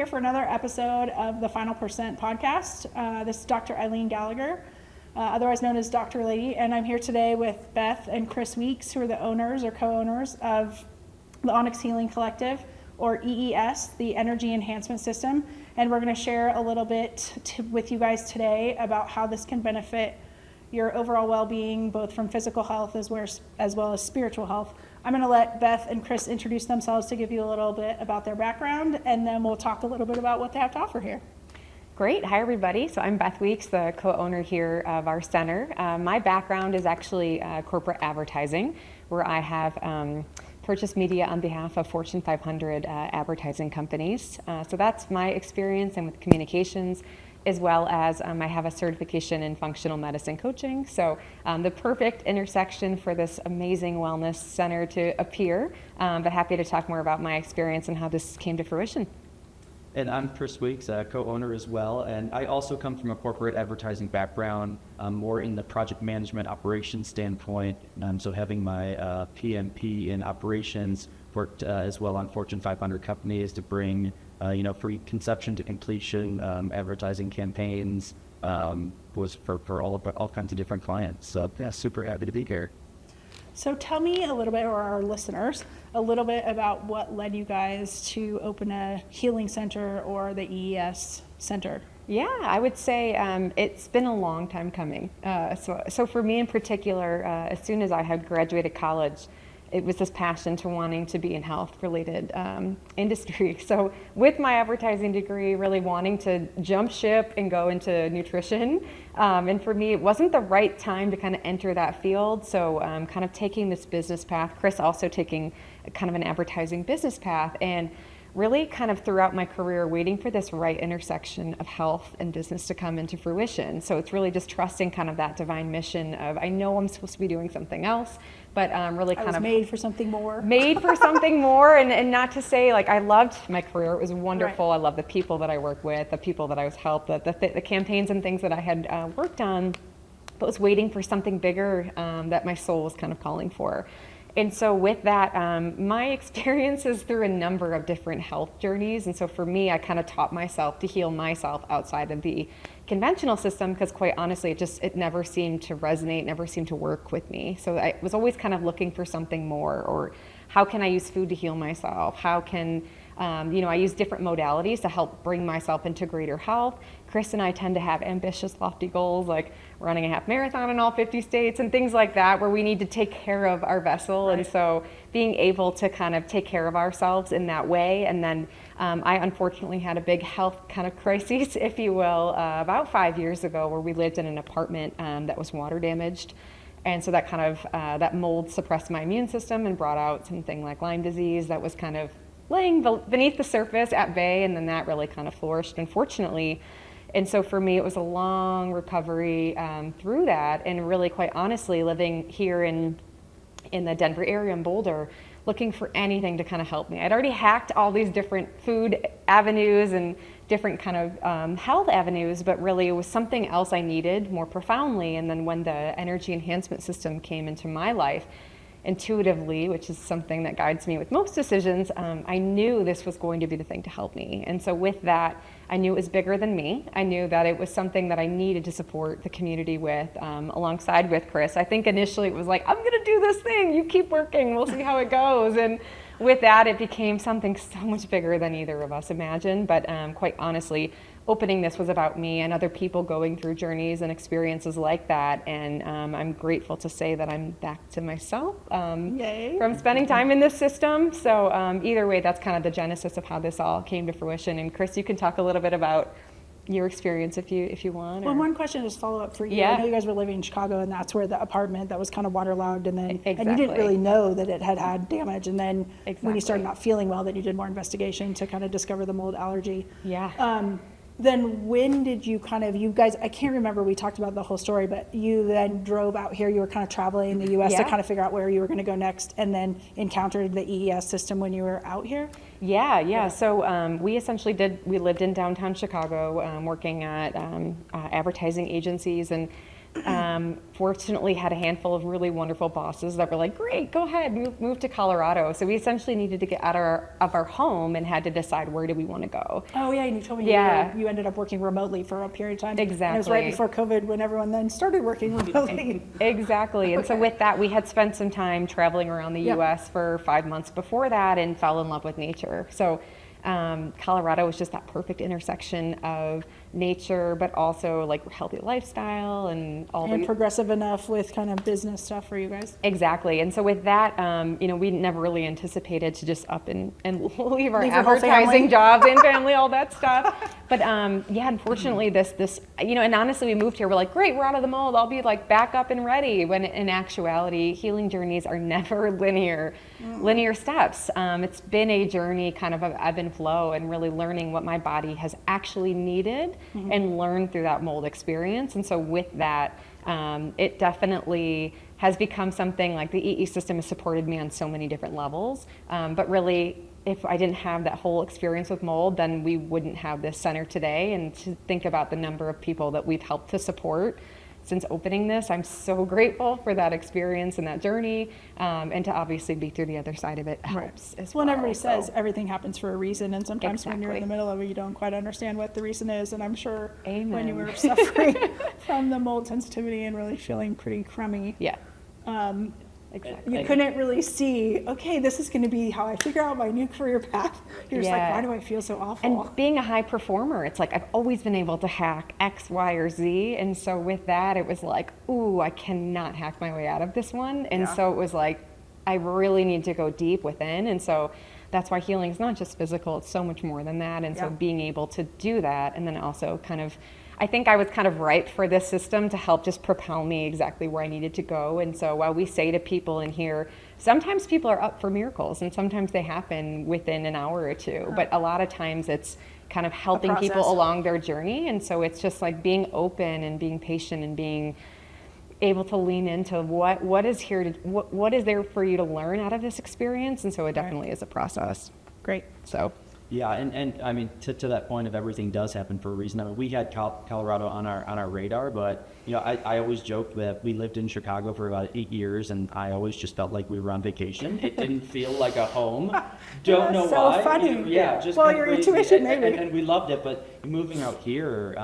here for another episode of the Final Percent podcast. This is Dr. Eileen Gallagher, otherwise known as Dr. Lady, and I'm here today with Beth and Chris Weeks, who are the owners or co-owners of the Onyx Healing Collective, or EES, the Energy Enhancement System. And we're going to share a little bit with you guys today about how this can benefit your overall well-being, both from physical health as well as spiritual health. I'm going to let Beth and Chris introduce themselves to give you a little bit about their background, and then we'll talk a little bit about what they have to offer here. Great. Hi, everybody. So I'm Beth Weeks, the co-owner here of our center. My background is actually corporate advertising, where I have purchased media on behalf of Fortune 500 advertising companies. So that's my experience, and with communications, as well as I have a certification in functional medicine coaching. So the perfect intersection for this amazing wellness center to appear, but happy to talk more about my experience and how this came to fruition. And I'm Chris Weeks, a co-owner as well, and I also come from a corporate advertising background, more in the project management operations standpoint. So having my PMP in operations, worked as well on Fortune 500 companies to bring free conception to completion, advertising campaigns, was for all kinds of different clients. So yeah, super happy to be here. So tell me a little bit, or our listeners, a little bit about what led you guys to open a healing center or the EES center. Yeah, I would say it's been a long time coming. So for me in particular, as soon as I had graduated college, it was this passion to wanting to be in health-related industry. So with my advertising degree, really wanting to jump ship and go into nutrition. And for me, it wasn't the right time to kind of enter that field. So kind of taking this business path, Chris also taking kind of an advertising business path, and really kind of throughout my career waiting for this right intersection of health and business to come into fruition. So it's really just trusting kind of that divine mission of, I know I'm supposed to be doing something else, but really kind of made for something more. Made for something more, and not to say, like, I loved my career. It was wonderful. Right. I love the people that I work with, the people that I was helped, the campaigns and things that I had worked on, but was waiting for something bigger that my soul was kind of calling for. And so with that, my experience is through a number of different health journeys. And so for me, I kind of taught myself to heal myself outside of the conventional system, because quite honestly, it never seemed to resonate, never seemed to work with me. So I was always kind of looking for something more, or how can I use food to heal myself? How can, I use different modalities to help bring myself into greater health. Chris and I tend to have ambitious, lofty goals, like running a half marathon in all 50 states and things like that, where we need to take care of our vessel. Right. And so being able to kind of take care of ourselves in that way. And then I unfortunately had a big health kind of crisis, if you will, about 5 years ago, where we lived in an apartment that was water damaged. And so that kind of, that mold suppressed my immune system and brought out something like Lyme disease that was kind of laying beneath the surface at bay, and then that really kind of flourished, unfortunately. And so for me, it was a long recovery through that, and really, quite honestly, living here in the Denver area in Boulder, looking for anything to kind of help me. I'd already hacked all these different food avenues and different kind of health avenues, but really it was something else I needed more profoundly. And then when the energy enhancement system came into my life, intuitively, which is something that guides me with most decisions, I knew this was going to be the thing to help me. And so with that, I knew it was bigger than me. I knew that it was something that I needed to support the community with, alongside with Chris. I think initially it was like, I'm gonna do this thing, you keep working, we'll see how it goes. And with that, it became something so much bigger than either of us imagined. But quite honestly, opening this was about me and other people going through journeys and experiences like that. And I'm grateful to say that I'm back to myself from spending time in this system. So either way, that's kind of the genesis of how this all came to fruition. And Chris, you can talk a little bit about your experience if you want. Well, one question is follow up for you. Yeah. I know you guys were living in Chicago, and that's where the apartment that was kind of waterlogged, and then Exactly. and you didn't really know that it had damage, and then when Exactly. you started not feeling well, then you did more investigation to kind of discover the mold allergy. Yeah. Then when did you you guys, I can't remember, we talked about the whole story, but you then drove out here, you were kind of traveling in the U.S. to Yeah. kind of figure out where you were going to go next, and then encountered the EES system when you were out here? Yeah. So we essentially we lived in downtown Chicago, working at advertising agencies, and Fortunately, had a handful of really wonderful bosses that were like, great, go ahead, move to Colorado. So we essentially needed to get out of our home and had to decide where do we want to go. Oh yeah, and you told me you ended up working remotely for a period of time. Exactly. And it was right before COVID when everyone then started working remotely. Exactly. And so with that, we had spent some time traveling around the Yep. U.S. for 5 months before that and fell in love with nature. So Colorado was just that perfect intersection of nature, but also like healthy lifestyle and all And the progressive enough with kind of business stuff for you guys. Exactly. And so with that, we never really anticipated to just up and leave our Leave your whole advertising family. jobs and family, all that stuff. But unfortunately this, and honestly, we moved here, we're like, great, we're out of the mold. I'll be like back up and ready. When in actuality, healing journeys are never linear steps. It's been a journey kind of ebb and flow and really learning what my body has actually needed and learned through that mold experience. And so with that, it definitely has become something like the EE system has supported me on so many different levels. But really, if I didn't have that whole experience with mold, then we wouldn't have this center today. And to think about the number of people that we've helped to support since opening this, I'm so grateful for that experience and that journey, and to obviously be through the other side of it helps as well. Well, and everybody says everything happens for a reason, and sometimes when you're in the Exactly. middle of it, you don't quite understand what the reason is. And I'm sure when you Amen. were suffering from the mold sensitivity and really feeling pretty crummy, Yeah. you couldn't really see, okay, this is going to be how I figure out my new career path. You're just like, Yeah. why do I feel so awful? And being a high performer, it's like I've always been able to hack X, Y, or Z. And so with that, it was like, ooh, I cannot hack my way out of this one. And so it was like, I really need to go deep within. And so that's why healing is not just physical, it's so much more than that. And so being able to do that, and then also kind of, I think I was kind of ripe for this system to help just propel me exactly where I needed to go. And so while we say to people in here, sometimes people are up for miracles and sometimes they happen within an hour or two, but a lot of times it's kind of helping people process. along their journey. And so it's just like being open and being patient and being able to lean into what is here to, what is there for you to learn out of this experience. And so it definitely is a process. Great. So Yeah, and I mean, to that point of everything does happen for a reason. I mean, we had Colorado on our radar, but I always joked that we lived in Chicago for about 8 years, and I always just felt like we were on vacation. It didn't feel like a home. Don't know so why. funny. Just Well, kinda your crazy. intuition, maybe. And we loved it, but moving out here,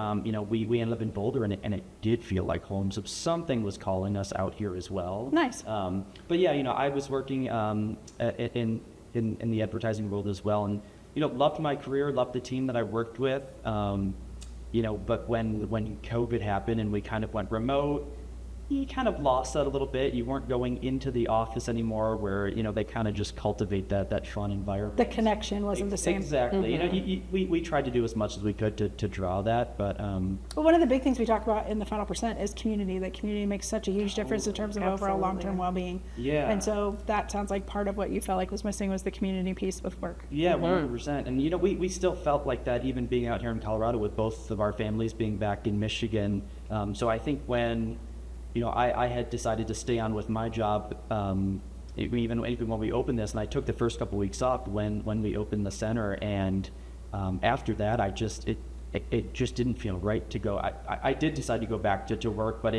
we ended up in Boulder, and it did feel like home. So something was calling us out here as well. Nice. But yeah, I was working in the advertising world as well, and loved my career, loved the team that I worked with. But when COVID happened and we kind of went remote, you kind of lost that a little bit. You weren't going into the office anymore where, they kind of just cultivate that fun environment. The connection wasn't the same. Exactly. We tried to do as much as we could to draw that, but Well, one of the big things we talk about in the final percent is community. That community makes such a huge difference in terms of overall long-term well-being. Yeah. And so that sounds like part of what you felt like was missing was the community piece with work. Yeah, 100%. And we still felt like that even being out here in Colorado with both of our families being back in Michigan. So I think when I had decided to stay on with my job, even when we opened this, and I took the first couple weeks off when we opened the center, and after that, it just didn't feel right to go. I did decide to go back to work, but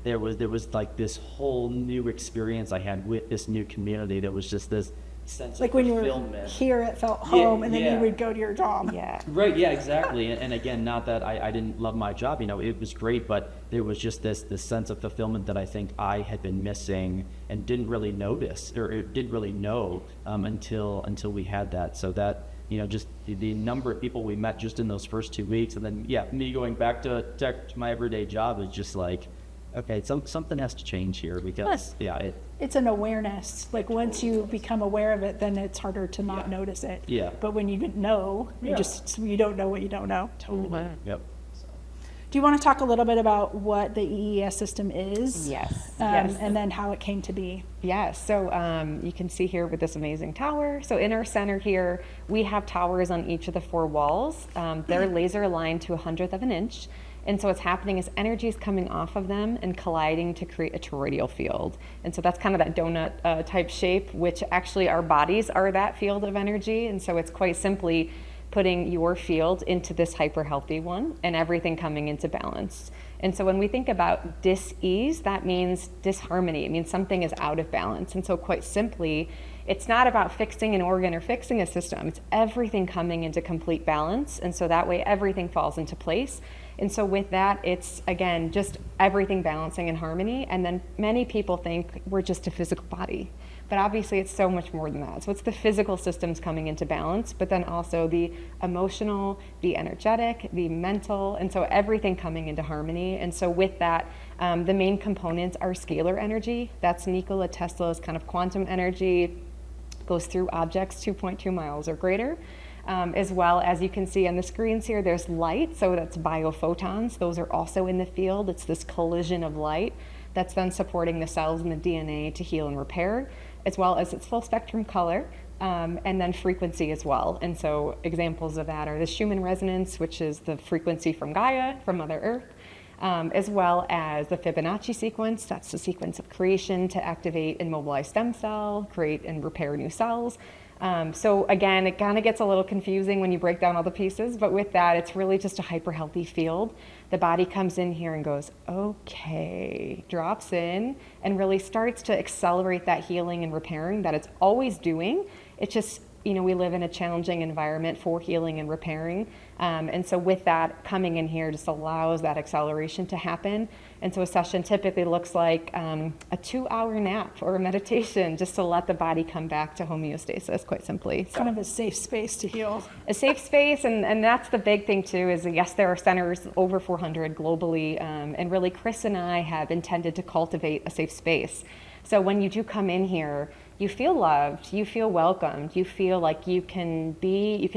there was like this whole new experience I had with this new community that was just this sense Like of when you were fulfillment. here, it felt home, and then yeah. you would go to your job. yeah. Right, yeah, exactly. And again, not that I didn't love my job, it was great, but there was just this sense of fulfillment that I think I had been missing and didn't really notice or didn't really know until we had that. So that, just the number of people we met just in those first 2 weeks, and then, me going back to my everyday job is just like, okay, something has to change here because, It's an awareness. Like once you become aware of it, then it's harder to not notice it. Yeah. But when you know, Yeah. you don't know what you don't know. Totally. Yep. Do you want to talk a little bit about what the EES system is? Yes. And then how it came to be? Yeah, so you can see here with this amazing tower. So in our center here, we have towers on each of the 4 walls. They're laser aligned to 1/100th of an inch. And so what's happening is energy is coming off of them and colliding to create a toroidal field. And so that's kind of that donut type shape, which actually our bodies are that field of energy. And so it's quite simply putting your field into this hyper healthy one and everything coming into balance. And so when we think about dis-ease, that means disharmony. It means something is out of balance. And so quite simply, it's not about fixing an organ or fixing a system. It's everything coming into complete balance. And so that way everything falls into place. And so with that, it's, again, just everything balancing in harmony. And then many people think we're just a physical body. But obviously it's so much more than that. So it's the physical systems coming into balance, but then also the emotional, the energetic, the mental, and so everything coming into harmony. And so with that, the main components are scalar energy. That's Nikola Tesla's kind of quantum energy, goes through objects 2.2 miles or greater. As well as you can see on the screens here, there's light, so that's biophotons. Those are also in the field. It's this collision of light that's then supporting the cells and the DNA to heal and repair, as well as its full spectrum color, and then frequency as well. And so examples of that are the Schumann resonance, which is the frequency from Gaia, from Mother Earth, as well as the Fibonacci sequence. That's the sequence of creation to activate and mobilize stem cell, create and repair new cells. So again, it kind of gets a little confusing when you break down all the pieces, but with that, it's really just a hyper healthy field. The body comes in here and goes, okay, drops in and really starts to accelerate that healing and repairing that it's always doing. It's just, we live in a challenging environment for healing and repairing. And so with that, coming in here just allows that acceleration to happen. And so a session typically looks like a 2-hour nap or a meditation just to let the body come back to homeostasis, quite simply. So Kind of a safe space to heal. a safe space, and that's the big thing too, is yes, there are centers over 400 globally, and really Chris and I have intended to cultivate a safe space. So when you do come in here, you feel loved, you feel welcomed, you feel like you can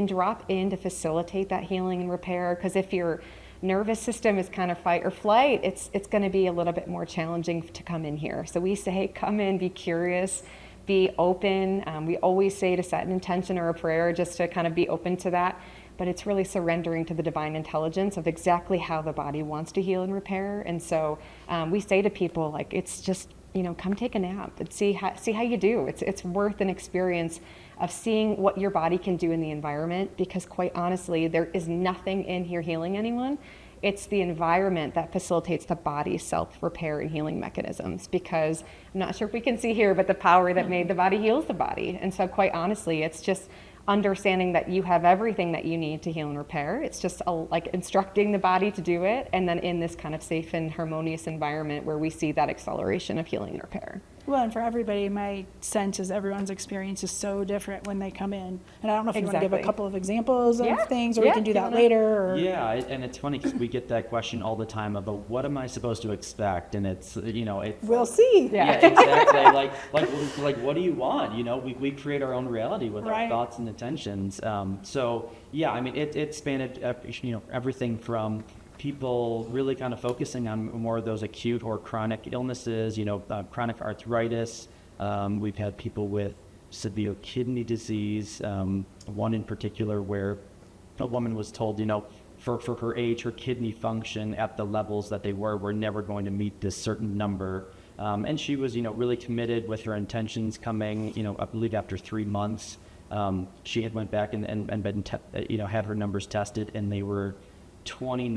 drop in to facilitate that healing and repair, because if your nervous system is kind of fight or flight, it's going to be a little bit more challenging to come in here. So we say, come in, be curious, be open. We always say to set an intention or a prayer just to kind of be open to that. But it's really surrendering to the divine intelligence of exactly how the body wants to heal and repair. And so we say to people, like, it's just, come take a nap and see how you do. It's worth an experience of seeing what your body can do in the environment, because quite honestly, there is nothing in here healing anyone. It's the environment that facilitates the body's self-repair and healing mechanisms, because I'm not sure if we can see here, but the power that made the body heals the body. And so quite honestly, it's just understanding that you have everything that you need to heal and repair. It's just like instructing the body to do it, and then in this kind of safe and harmonious environment where we see that acceleration of healing and repair. Well, and for everybody, my sense is everyone's experience is so different when they come in. And I don't know if you want to give a Exactly. couple of examples of Yeah. things, or Yeah, we can do do you that wanna- later. Or... Yeah, and it's funny because we get that question all the time about what am I supposed to expect, and it's it's We'll see. Yeah. yeah, exactly. like what do you want? We create our own reality with Right. our thoughts and intentions. So yeah, I mean it spanned everything from people really kind of focusing on more of those acute or chronic illnesses, chronic arthritis. We've had people with severe kidney disease, one in particular where a woman was told, for her age, her kidney function at the levels that they were never going to meet this certain number. And she was, really committed with her intentions coming, I believe after 3 months. She had went back and been, had her numbers tested, and they were 20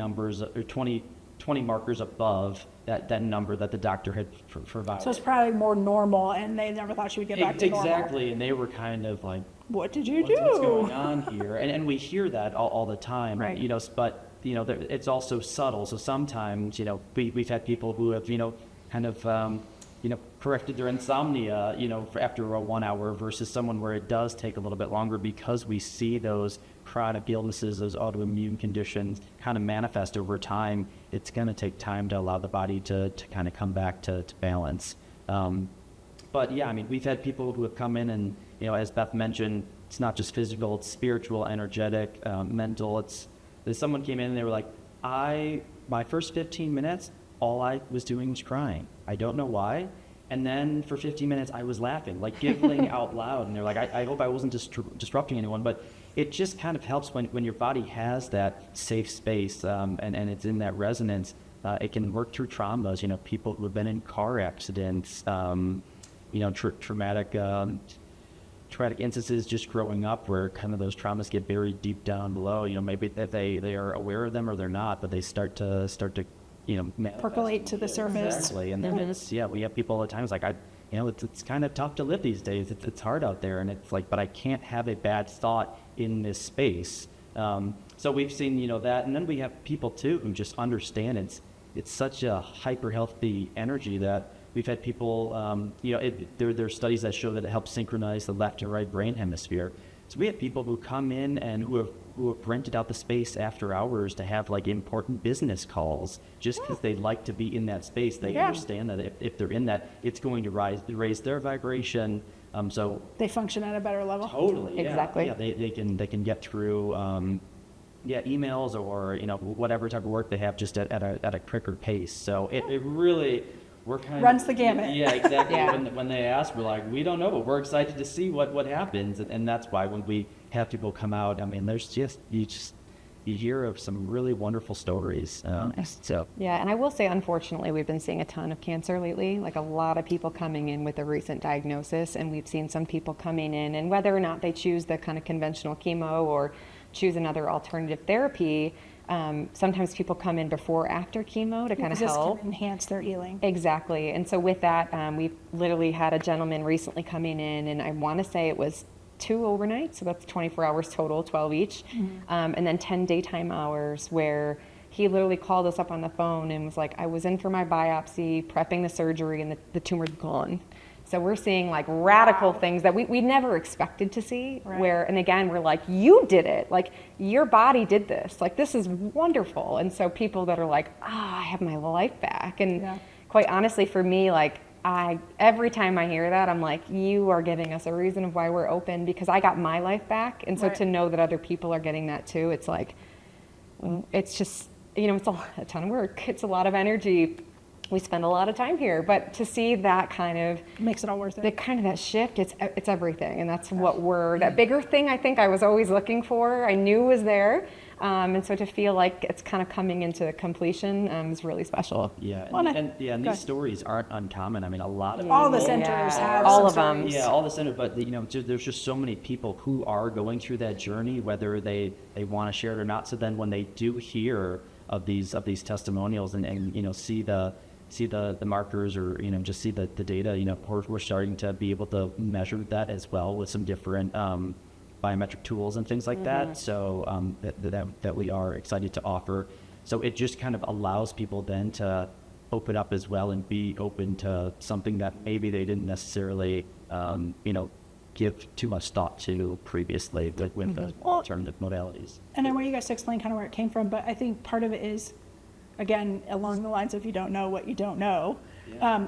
markers above that number that the doctor had provided. So it's probably more normal, and they never thought she would get back to normal. Exactly, and they were kind of like, What did you do? what's going on here? And we hear that all the time, Right. but it's also subtle. So sometimes, we've had people who have, kind of, corrected their insomnia, after a 1 hour, versus someone where it does take a little bit longer, because we see those chronic illnesses, those autoimmune conditions kind of manifest over time. It's going to take time to allow the body to kind of come back to balance. But yeah, I mean, we've had people who have come in and, as Beth mentioned, it's not just physical, it's spiritual, energetic, mental. Someone came in and they were like, my first 15 minutes, all I was doing was crying. I don't know why. And then for 15 minutes, I was laughing, like giggling out loud. And they're like, I hope I wasn't disrupting anyone. But it just kind of helps when your body has that safe space, and it's in that resonance. It can work through traumas, people who have been in car accidents, traumatic traumatic instances just growing up where kind of those traumas get buried deep down below. Maybe that they are aware of them or they're not, but they start to manifest. Percolate to the surface. Exactly, and then we have people all the time. It's like it's kind of tough to live these days. It's hard out there, and it's like, but I can't have a bad thought in this space. So we've seen that, and then we have people too who just understand it's such a hyper healthy energy that we've had people. There are studies that show that it helps synchronize the left and right brain hemisphere. So we have people who come in and who have rented out the space after hours to have like important business calls just because they like to be in that space. They understand that if they're in that, it's going to raise their vibration. So they function at a better level. Totally, exactly. Yeah, they can get through emails or whatever type of work they have just at a quicker pace. So it really. We're kind runs the gamut. Yeah, exactly. When they ask, we're like, we don't know, but we're excited to see what happens, and that's why when we have people come out, I mean, there's just you hear of some really wonderful stories. So yeah, and I will say, unfortunately, we've been seeing a ton of cancer lately. Like a lot of people coming in with a recent diagnosis, and we've seen some people coming in, and whether or not they choose the kind of conventional chemo or choose another alternative therapy. Sometimes people come in before or after chemo to kind of help. This can enhance their healing. Exactly. And so with that, we've literally had a gentleman recently coming in, and I want to say it was 2 overnights, so that's 24 hours total, 12 each, and then 10 daytime hours where he literally called us up on the phone and was like, I was in for my biopsy, prepping the surgery, and the tumor's gone. So we're seeing like radical things that we never expected to see and again, we're like, you did it. Like your body did this. Like this is wonderful. And so people that are like, I have my life back. And quite honestly for me, like every time I hear that, I'm like, you are giving us a reason of why we're open because I got my life back. And so to know that other people are getting that too, it's like, it's just, it's a ton of work. It's a lot of energy. We spend a lot of time here, but to see that kind of makes it all worth it. That shift, it's everything, and that's what that bigger thing I think I was always looking for. I knew was there, and so to feel like it's kind of coming into completion is really special. Yeah, and these stories aren't uncommon. I mean, a lot of all the centers have all of them. Yeah, all the centers, but there's just so many people who are going through that journey, whether they want to share it or not. So then when they do hear of these testimonials and see the markers or just see the data, we're starting to be able to measure that as well with some different biometric tools and things like that. So that we are excited to offer. So it just kind of allows people then to open up as well and be open to something that maybe they didn't necessarily give too much thought to previously with the alternative modalities. And I want you guys to explain kind of where it came from, but I think part of it is, again, along the lines of you don't know what you don't know.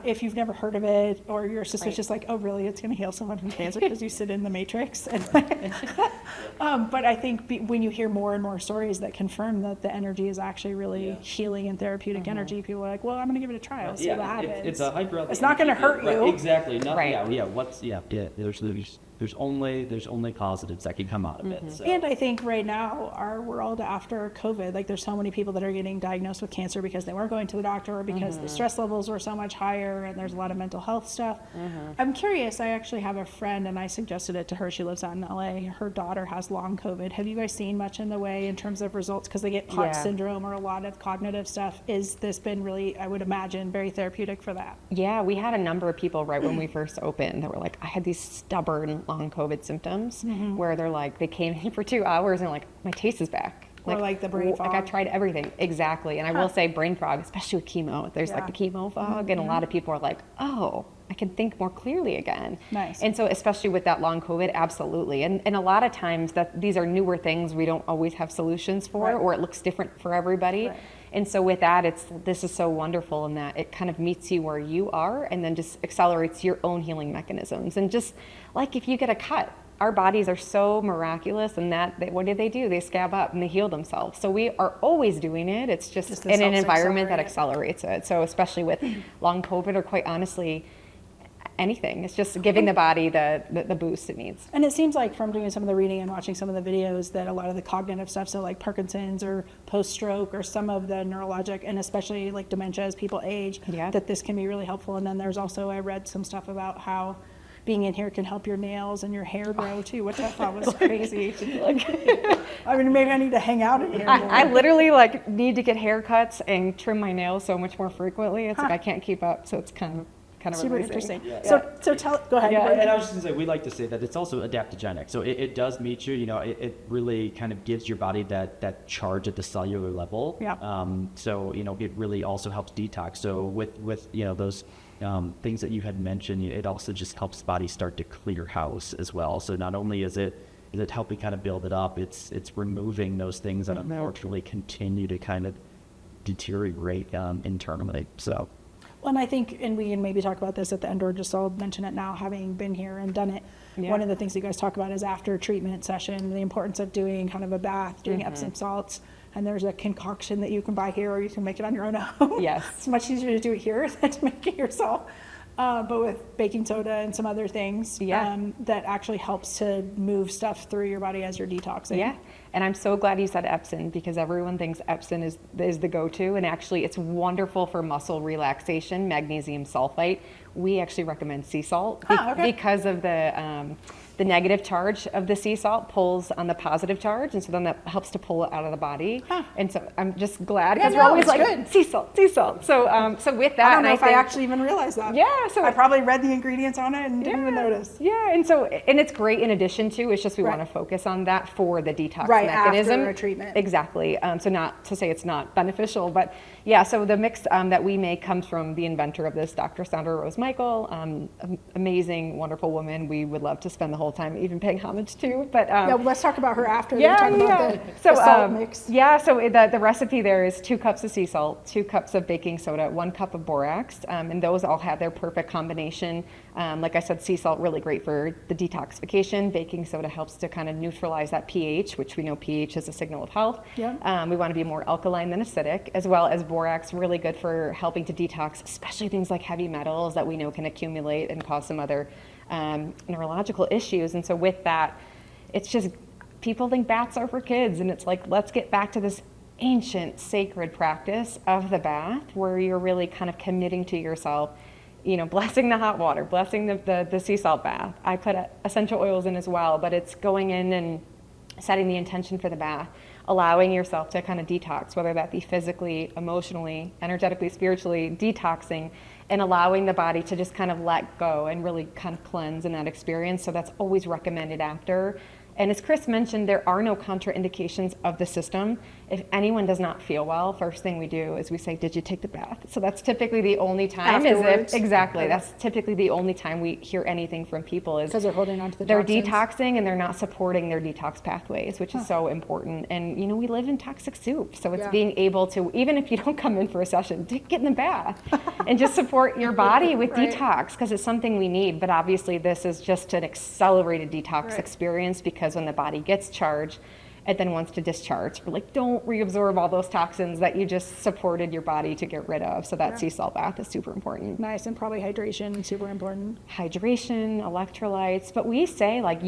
If you've never heard of it or you're suspicious, like, oh, really, it's going to heal someone from cancer because you sit in the matrix. And but I think when you hear more and more stories that confirm that the energy is actually really healing and therapeutic energy, people are like, well, I'm going to give it a try. I'll see what happens. It's a hyper. It's not going to hurt you. Exactly. There's only positives that can come out of it. So. And I think right now, our world after COVID, like there's so many people that are getting diagnosed with cancer because they weren't going to the doctor or because the stress levels were so much higher and there's a lot of mental health stuff. I'm curious, I actually have a friend and I suggested it to her. She lives out in LA. Her daughter has long COVID. Have you guys seen much in the way in terms of results? Because they get PARP syndrome or a lot of cognitive stuff. Is this been really, I would imagine, very therapeutic for that? Yeah, we had a number of people right when we first opened that were like, I had these stubborn long COVID symptoms where they're like, they came in for 2 hours and like, my taste is back. Or like the brain fog. Like I tried everything. Exactly. And I will say brain fog, especially with chemo, there's like the chemo fog and a lot of people are like, oh, I can think more clearly again. Nice. And so especially with that long COVID, absolutely. And a lot of times that these are newer things we don't always have solutions for or it looks different for everybody. Right. And so with that, this is so wonderful in that it kind of meets you where you are and then just accelerates your own healing mechanisms. And just like if you get a cut, our bodies are so miraculous in that what do? They scab up and they heal themselves. So we are always doing it. It's just in an environment that accelerates it. So especially with long COVID or quite honestly, anything. It's just giving the body the boost it needs. And it seems like from doing some of the reading and watching some of the videos that a lot of the cognitive stuff, so like Parkinson's or post-stroke or some of the neurologic and especially like dementia as people age, that this can be really helpful. And then there's also, I read some stuff about how being in here can help your nails and your hair grow too, which I thought was crazy. I mean, maybe I need to hang out in here more. I literally like need to get haircuts and trim my nails so much more frequently. It's like I can't keep up, so it's kind of super amazing. interesting. Yeah. So go ahead. Yeah, and I was just gonna say, we like to say that it's also adaptogenic. So it does meet you, it really kind of gives your body that charge at the cellular level. Yeah. So, it really also helps detox. So with those things that you had mentioned, it also just helps body start to clear house as well. So not only is it helping kind of build it up, it's removing those things that unfortunately continue to kind of deteriorate internally. So. Well, and I think, and we can maybe talk about this at the end, or just I'll mention it now, having been here and done it. Yeah. One of the things you guys talk about is after treatment session, the importance of doing kind of a bath, doing Epsom salts. And there's a concoction that you can buy here, or you can make it on your own home. Yes. It's much easier to do it here than to make it yourself. But with baking soda and some other things, that actually helps to move stuff through your body as you're detoxing. Yeah, and I'm so glad you said Epsom, because everyone thinks Epsom is the go-to, and actually it's wonderful for muscle relaxation, magnesium sulfite. We actually recommend sea salt because of the negative charge of the sea salt pulls on the positive charge, and so then that helps to pull it out of the body. And so I'm just glad, because we're always like, good. sea salt. So with that, I don't know and if I actually even realized that. Yeah, so I probably read the ingredients on it and didn't even notice. Yeah, and it's great in addition to, it's just we want to focus on that for the detox mechanism. After a treatment. Exactly. So not to say it's not beneficial, but yeah, so the mix that we make comes from the inventor of this, Dr. Sandra Rose Michael, amazing, wonderful woman. We would love to spend the whole time even paying homage to, but well, let's talk about her after. Talk about the salt mix. Yeah, so the recipe there is 2 cups of sea salt, 2 cups of baking soda, 1 cup of borax, and those all have their perfect combination. Like I said, sea salt really great for the detoxification. Baking soda helps to kind of neutralize that pH, which we know pH is a signal of health. Yeah. We want to be more alkaline than acidic, as well as borax, really good for helping to detox, especially things like heavy metals that we know can accumulate and cause some other neurological issues. And so with that, it's just, people think baths are for kids, and it's like, let's get back to this ancient sacred practice of the bath, where you're really kind of committing to yourself, blessing the hot water, blessing the sea salt bath. I put essential oils in as well, but it's going in and setting the intention for the bath, allowing yourself to kind of detox, whether that be physically, emotionally, energetically, spiritually, detoxing, and allowing the body to just kind of let go and really kind of cleanse in that experience. So that's always recommended after. And as Chris mentioned, there are no contraindications of the system. If anyone does not feel well, first thing we do is we say, did you take the bath? So that's typically the only time. Afterwards? Exactly. That's typically the only time we hear anything from people, is because they're holding on to the they're toxins. detoxing and they're not supporting their detox pathways, which is so important. And we live in toxic soup, so it's being able to, even if you don't come in for a session, get in the bath and just support your body with detox, because it's something we need. But obviously this is just an accelerated detox experience, because when the body gets charged, it then wants to discharge. We're like, don't reabsorb all those toxins that you just supported your body to get rid of. So that sea salt bath is super important. Nice, and probably hydration, super important. Hydration, electrolytes, but we say, like,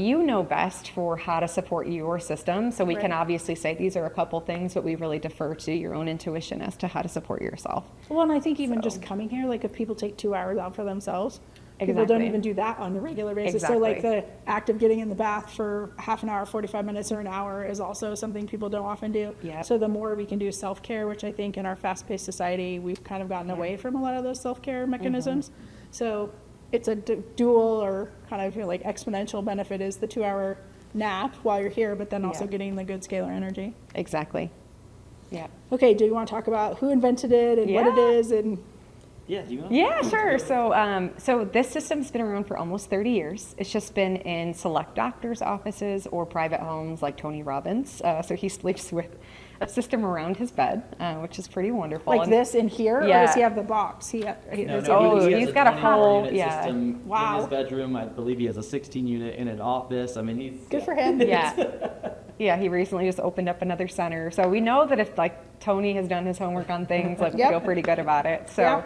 best for how to support your system. So we can obviously say these are a couple things, but we really defer to your own intuition as to how to support yourself. Well, and I think even just coming here, like if people take 2 hours out for themselves, people don't even do that on a regular basis. So like the act of getting in the bath for half an hour, 45 minutes, or an hour is also something people don't often do. So the more we can do self-care, which I think in our fast-paced society, we've kind of gotten away from a lot of those self-care mechanisms. So it's a dual, or kind of like exponential benefit, is the 2-hour nap while you're here, but then also getting the good scalar energy. Exactly. Yeah. Okay, do you want to talk about who invented it and what it is? And Yeah, do you want? Yeah, sure. So this system's been around for almost 30 years. It's just been in select doctors' offices or private homes like Tony Robbins. So he sleeps with a system around his bed, which is pretty wonderful. Like this in here, or does he have the box? he's got a whole system in his bedroom. I believe he has a 16-unit in an office. I mean, he's good for him. Yeah, he recently just opened up another center. So we know that if like Tony has done his homework on things, like we feel pretty good about it. So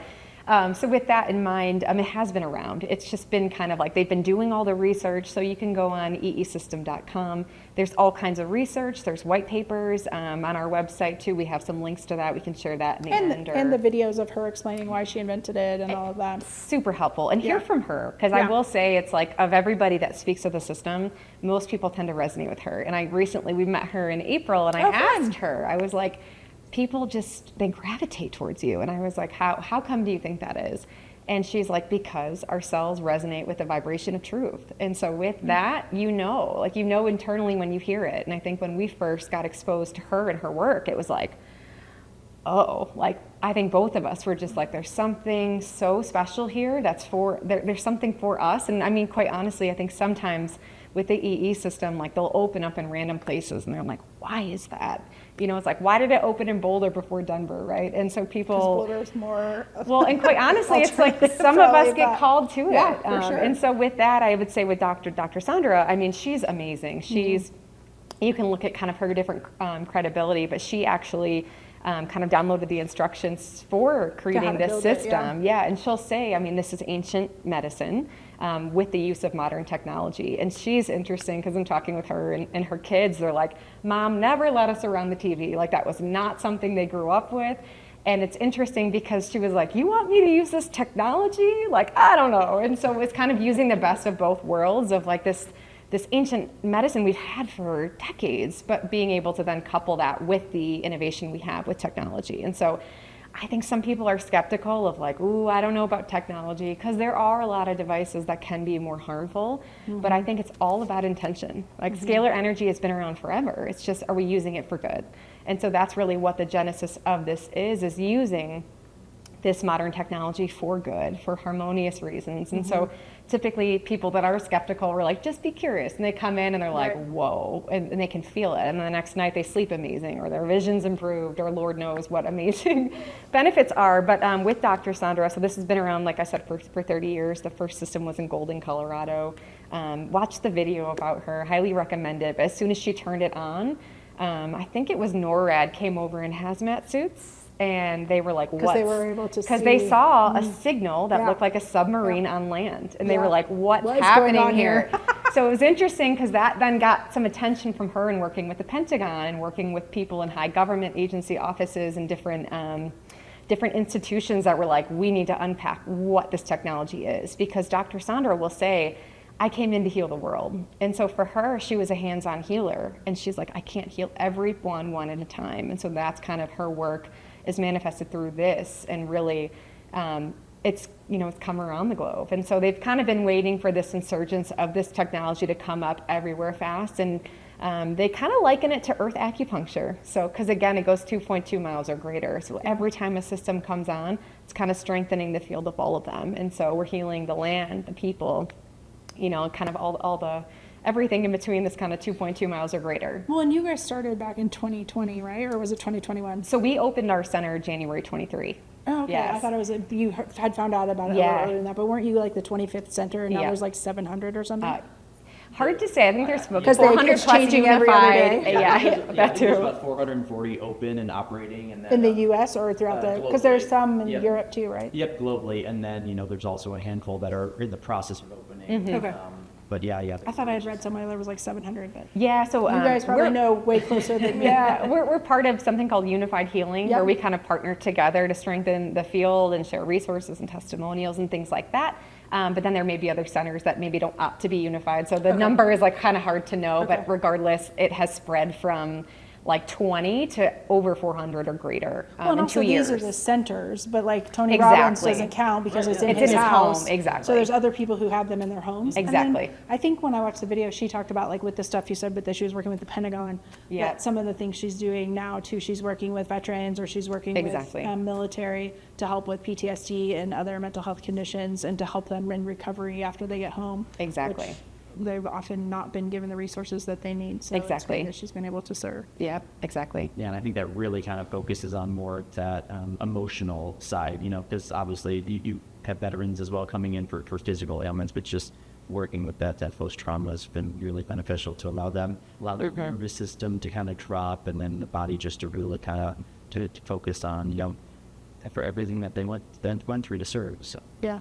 So with that in mind, it has been around. It's just been kind of like they've been doing all the research. So you can go on eesystem.com. There's all kinds of research. There's white papers on our website too. We have some links to that. We can share that in the end. And the videos of her explaining why she invented it and all of that. Super helpful. And hear from her, because Yeah. I will say it's like of everybody that speaks of the system, most people tend to resonate with her. And we met her in April, and I asked her, I was like, people just, they gravitate towards you. And I was like, how come do you think that is? And she's like, because our cells resonate with the vibration of truth. And so with that, you know internally when you hear it. And I think when we first got exposed to her and her work, it was like, oh, like I think both of us were just like, there's something so special here there's something for us. And I mean, quite honestly, I think sometimes with the EE system, like they'll open up in random places and they're like, why is that? It's like, why did it open in Boulder before Denver, right? And so people... Because Boulder's more... Well, and quite honestly, it's like some of us get called to it. Yeah, for sure. And so with that, I would say with Dr. Sandra, I mean, she's amazing. You can look at kind of her different credibility, but she actually... kind of downloaded the instructions for creating this system. Yeah, and she'll say, I mean, this is ancient medicine with the use of modern technology. And she's interesting because I'm talking with her and her kids. They're like, Mom never let us around the TV. Like that was not something they grew up with. And it's interesting because she was like, you want me to use this technology? Like, I don't know. And so it's kind of using the best of both worlds of like this ancient medicine we've had for decades, but being able to then couple that with the innovation we have with technology. And so I think some people are skeptical of like, ooh, I don't know about technology, because there are a lot of devices that can be more harmful, but I think it's all about intention. Like scalar energy has been around forever. It's just, are we using it for good? And so that's really what the genesis of this is using this modern technology for good, for harmonious reasons. And so typically people that are skeptical were like, just be curious. And they come in and they're like, whoa, and they can feel it. And then the next night they sleep amazing, or their vision's improved, or Lord knows what amazing benefits are. But with Dr. Sandra, so this has been around, like I said, for 30 years. The first system was in Golden, Colorado. Watch the video about her, highly recommend it. But as soon as she turned it on, I think it was NORAD came over in hazmat suits. And they were like, what? Because they were able to see. Because they saw a signal that looked like a submarine on land. And they were like, what's happening here? So it was interesting because that then got some attention from her in working with the Pentagon and working with people in high government agency offices and different institutions that were like, we need to unpack what this technology is. Because Dr. Sandra will say, I came in to heal the world. And so for her, she was a hands-on healer. And she's like, I can't heal everyone one at a time. And so that's kind of her work is manifested through this, and really it's come around the globe. And so they've kind of been waiting for this insurgence of this technology to come up everywhere fast, and they kind of liken it to earth acupuncture. So because again, it goes 2.2 miles or greater, so every time a system comes on, it's kind of strengthening the field of all of them. And so we're healing the land, the people, kind of all the everything in between this kind of 2.2 miles or greater. Well, and you guys started back in 2020, right? Or was it 2021? So we opened our center January 23. Oh, okay. Yes. I thought it was you had found out about it a little earlier than that, but weren't you like the 25th center and now there's like 700 or something? Hard to say. I think there's 400 plus changing every other day. That too. There's about 440 open and operating, and then In the U.S. or throughout because there's globally. some in Europe too, right? Yep, globally, and then there's also a handful that are in the process of opening. Okay. But yeah. I thought I had read somewhere there was like 700, but Yeah, so you guys probably know way closer than me. Yeah, we're part of something called Unified Healing, where we kind of partner together to strengthen the field and share resources and testimonials and things like that. But then there may be other centers that maybe don't opt to be unified. So the number is like kind of hard to know, but regardless, it has spread from like 20 to over 400 or greater Well, and in also 2 years. these are the centers, but like Tony Robbins doesn't count because it's in his house. Home, exactly. So there's other people who have them in their homes. And Exactly. then I think when I watched the video, she talked about like with the stuff you said, but that she was working with the Pentagon. Yeah. That some of the things she's doing now too, she's working with veterans or she's working Exactly. with military to help with PTSD and other mental health conditions and to help them in recovery after they get home. Exactly. which they've often not been given the resources that they need. So Exactly. it's great that she's been able to serve. Yep, exactly. Yeah, and I think that really kind of focuses on more that emotional side, because obviously you have veterans as well coming in for physical ailments, but just working with that post-trauma has been really beneficial to allow their nervous system to kind of drop, and then the body just to really kind of to focus on, for everything that they went through to serve. So Yeah.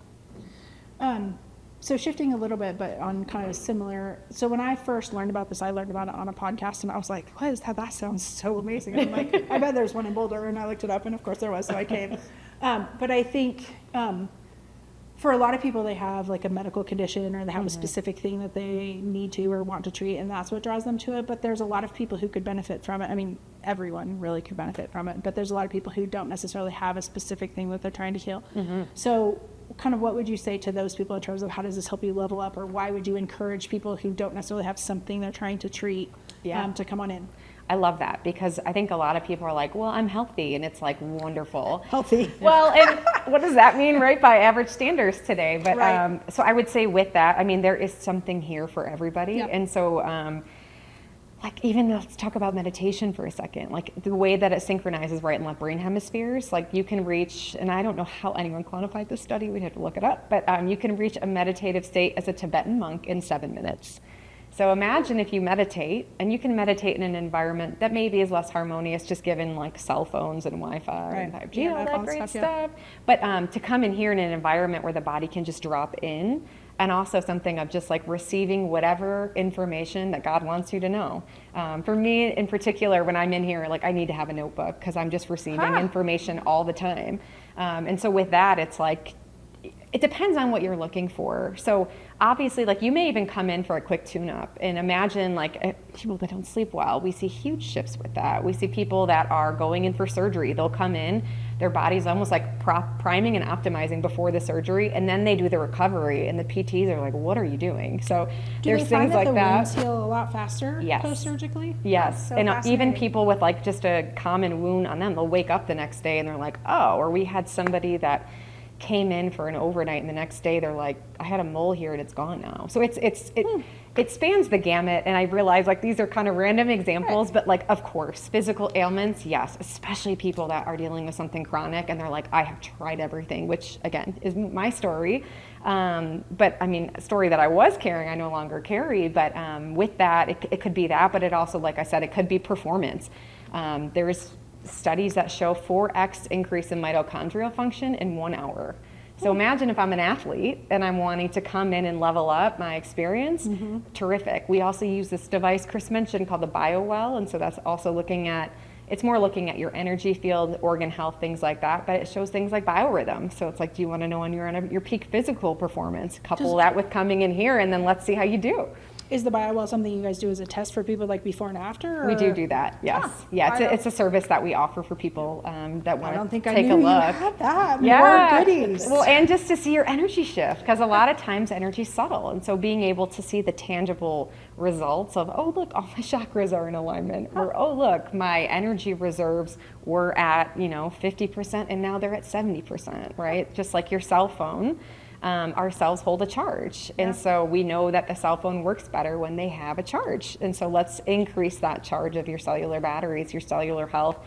So shifting a little bit, but on kind of similar. So when I first learned about this, I learned about it on a podcast, and I was like, "What is that? That sounds so amazing!" And I'm like, "I bet there's one in Boulder," and I looked it up, and of course there was, so I came. But I think for a lot of people, they have like a medical condition, or they have a specific thing that they need to or want to treat, and that's what draws them to it. But there's a lot of people who could benefit from it. I mean, everyone really could benefit from it, but there's a lot of people who don't necessarily have a specific thing that they're trying to heal. So kind of what would you say to those people in terms of how does this help you level up, or why would you encourage people who don't necessarily have something they're trying to treat to come on in? I love that, because I think a lot of people are like, well, I'm healthy, and it's like wonderful. Healthy. Well, and what does that mean, right, by average standards today? But Right. So I would say with that, I mean, there is something here for everybody. Yep. And so like, even let's talk about meditation for a second. Like, the way that it synchronizes right in left brain hemispheres, like you can reach, and I don't know how anyone quantified this study, we'd have to look it up, but you can reach a meditative state as a Tibetan monk in 7 minutes. So imagine if you meditate, and you can meditate in an environment that maybe is less harmonious, just given like cell phones and Wi-Fi and 5G, Yeah, all that that phone great stuff, yeah. stuff. But to come in here in an environment where the body can just drop in, and also something of just like receiving whatever information that God wants you to know. For me in particular, when I'm in here, like I need to have a notebook, because I'm just receiving information all the time. And so with that, it's like, it depends on what you're looking for. So obviously, like, you may even come in for a quick tune-up, and imagine like people that don't sleep well. We see huge shifts with that. We see people that are going in for surgery. They'll come in, their body's almost like priming and optimizing before the surgery, and then they do the recovery, and the PTs are like, what are you doing? So Do there's they find things that like the that. wounds heal a lot faster Yes. post-surgically? Yes, So and even fascinating. people with like just a common wound on them, they'll wake up the next day and they're like, oh, or we had somebody that came in for an overnight, and the next day they're like, I had a mole here and it's gone now. So it spans the gamut, and I realize like these are kind of random examples, but like, of course, physical ailments, yes, especially people that are dealing with something chronic and they're like, I have tried everything, which again is my story. But I mean, a story that I was carrying, I no longer carry, but with that, it could be that, but it also, like I said, it could be performance. There's studies that show 4x increase in mitochondrial function in 1 hour. So imagine if I'm an athlete and I'm wanting to come in and level up my experience, terrific. We also use this device Chris mentioned called the BioWell, and so that's also looking at, it's more looking at your energy field, organ health, things like that, but it shows things like biorhythm. So it's like, do you want to know when you're on your peak physical performance? Couple that with coming in here, and then let's see how you do. Is the BioWell something you guys do as a test for people, like before and after? We or- do that, yes. Huh. Yeah, it's a service that we offer for people that I want don't to think take I knew a you look. had that. Yeah. More goodies. Well, and just to see your energy shift, because a lot of times energy is subtle, and so being able to see the tangible results of, oh look, all my chakras are in alignment, or oh look, my energy reserves were at 50% and now they're at 70%, right? Just like your cell phone. Our cells hold a charge, and so we know that the cell phone works better when they have a charge, and so let's increase that charge of your cellular batteries, your cellular health.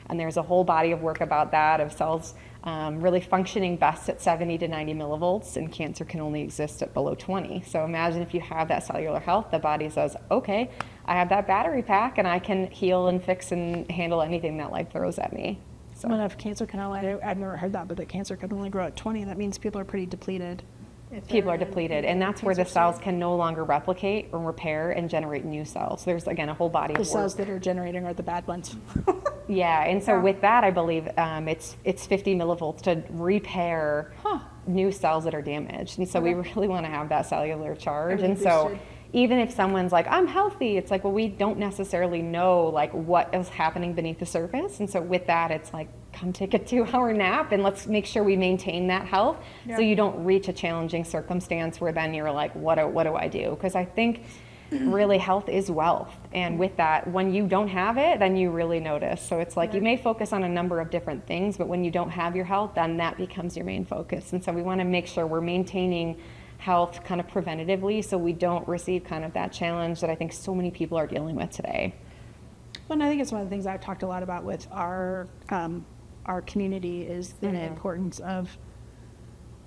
And there's a whole body of work about that, of cells really functioning best at 70 to 90 millivolts, and cancer can only exist at below 20. So imagine if you have that cellular health, the body says, okay, I have that battery pack and I can heal and fix and handle anything that life throws at me. So Well, if cancer can only, I've never heard that, but that cancer can only grow at 20, that means people are pretty depleted. If people are they're in depleted, and that's where the cancer cells state. can no longer replicate or repair and generate new cells. There's, again, a whole body The of work. cells that are generating are the bad ones. Yeah, and so Yeah. with that, I believe it's 50 millivolts to repair new cells that are damaged, and so we really want to have that cellular charge. Everything And so boosted. even if someone's like, I'm healthy, it's like, well, we don't necessarily know like what is happening beneath the surface. And so with that, it's like, come take a 2-hour nap and let's make sure we maintain that health, Yeah. so you don't reach a challenging circumstance where then you're like, what do I do? Because I think really health is wealth, and with that, when you don't have it, then you really notice. So it's like, you may focus on a number of different things, but when you don't have your health, then that becomes your main focus. And so we want to make sure we're maintaining health kind of preventatively, so we don't receive kind of that challenge that I think so many people are dealing with today. Well, and I think it's one of the things I've talked a lot about with our community is the importance of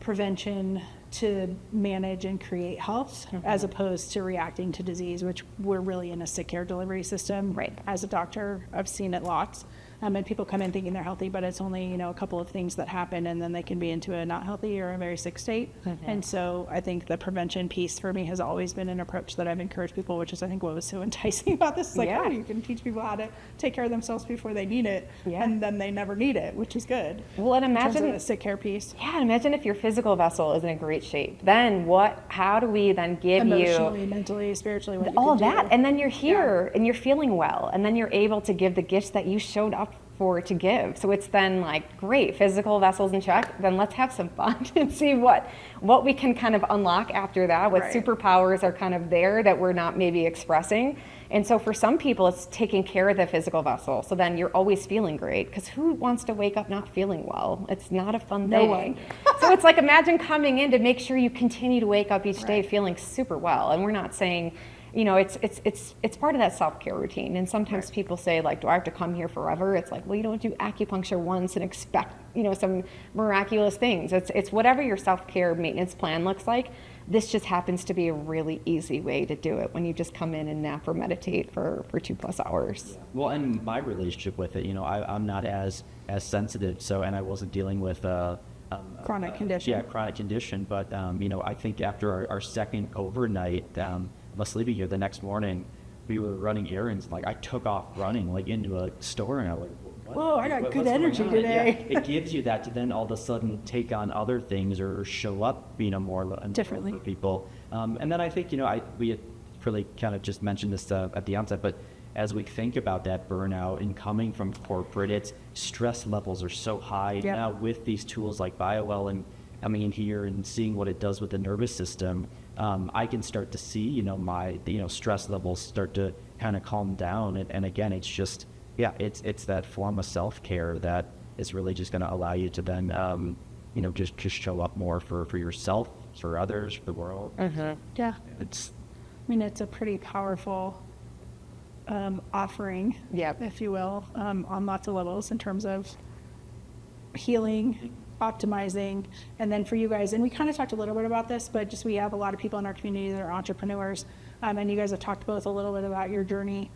prevention to manage and create health, as opposed to reacting to disease, which we're really in a sick care delivery system. Right. As a doctor, I've seen it lots. And people come in thinking they're healthy, but it's only, a couple of things that happen, and then they can be into a not healthy or a very sick state. And so I think the prevention piece for me has always been an approach that I've encouraged people, which is I think what was so enticing about this. It's like, Yeah. oh, you can teach people how to take care of themselves before they need it, Yeah. and then they never need it, which is good. Well, and In terms of imagine the sick care piece. Yeah, imagine if your physical vessel is in a great shape. Then how do we then give Emotionally, you mentally, spiritually, what all you of can that? do. And then you're here and you're feeling well. And then you're able to give the gifts that you showed up for to give. So it's then like, great, physical vessels in check, then let's have some fun and see what we can kind of unlock after that, what Right. superpowers are kind of there that we're not maybe expressing. And so for some people, it's taking care of the physical vessel. So then you're always feeling great, because who wants to wake up not feeling well? It's not a fun No thing. one. So it's like, imagine coming in to make sure you continue to wake up each day Right. feeling super well. And we're not saying, it's part of that self-care routine. And sometimes people say, like, do I have to come here forever? It's like, well, you don't do acupuncture once and expect, some miraculous things. It's whatever your self-care maintenance plan looks like. This just happens to be a really easy way to do it when you just come in and nap or meditate for 2+ hours. Well, and my relationship with it, I'm not as sensitive, and I wasn't dealing with Chronic condition. Yeah, chronic condition. But I think after our second overnight, us leaving here the next morning, we were running errands. Like I took off running like into a store, and I was like, Whoa, I got what's good going energy on? today. Yeah, it gives you that to then all of a sudden take on other things or show up, more Differently. for people. And then I think we had really kind of just mentioned this at the onset, but as we think about that burnout and coming from corporate, its stress levels are so high Yep. now with these tools like BioWell and coming in here and seeing what it does with the nervous system. I can start to see, my stress levels start to kind of calm down. And again, it's just, it's that form of self-care that is really just going to allow you to then, just show up more for yourself, for others, for the world. Yeah. It's It's a pretty powerful offering, Yep. if you will, on lots of levels in terms of healing, optimizing, and then for you guys, and we kind of talked a little bit about this, but just we have a lot of people in our community that are entrepreneurs, and you guys have talked both a little bit about your journey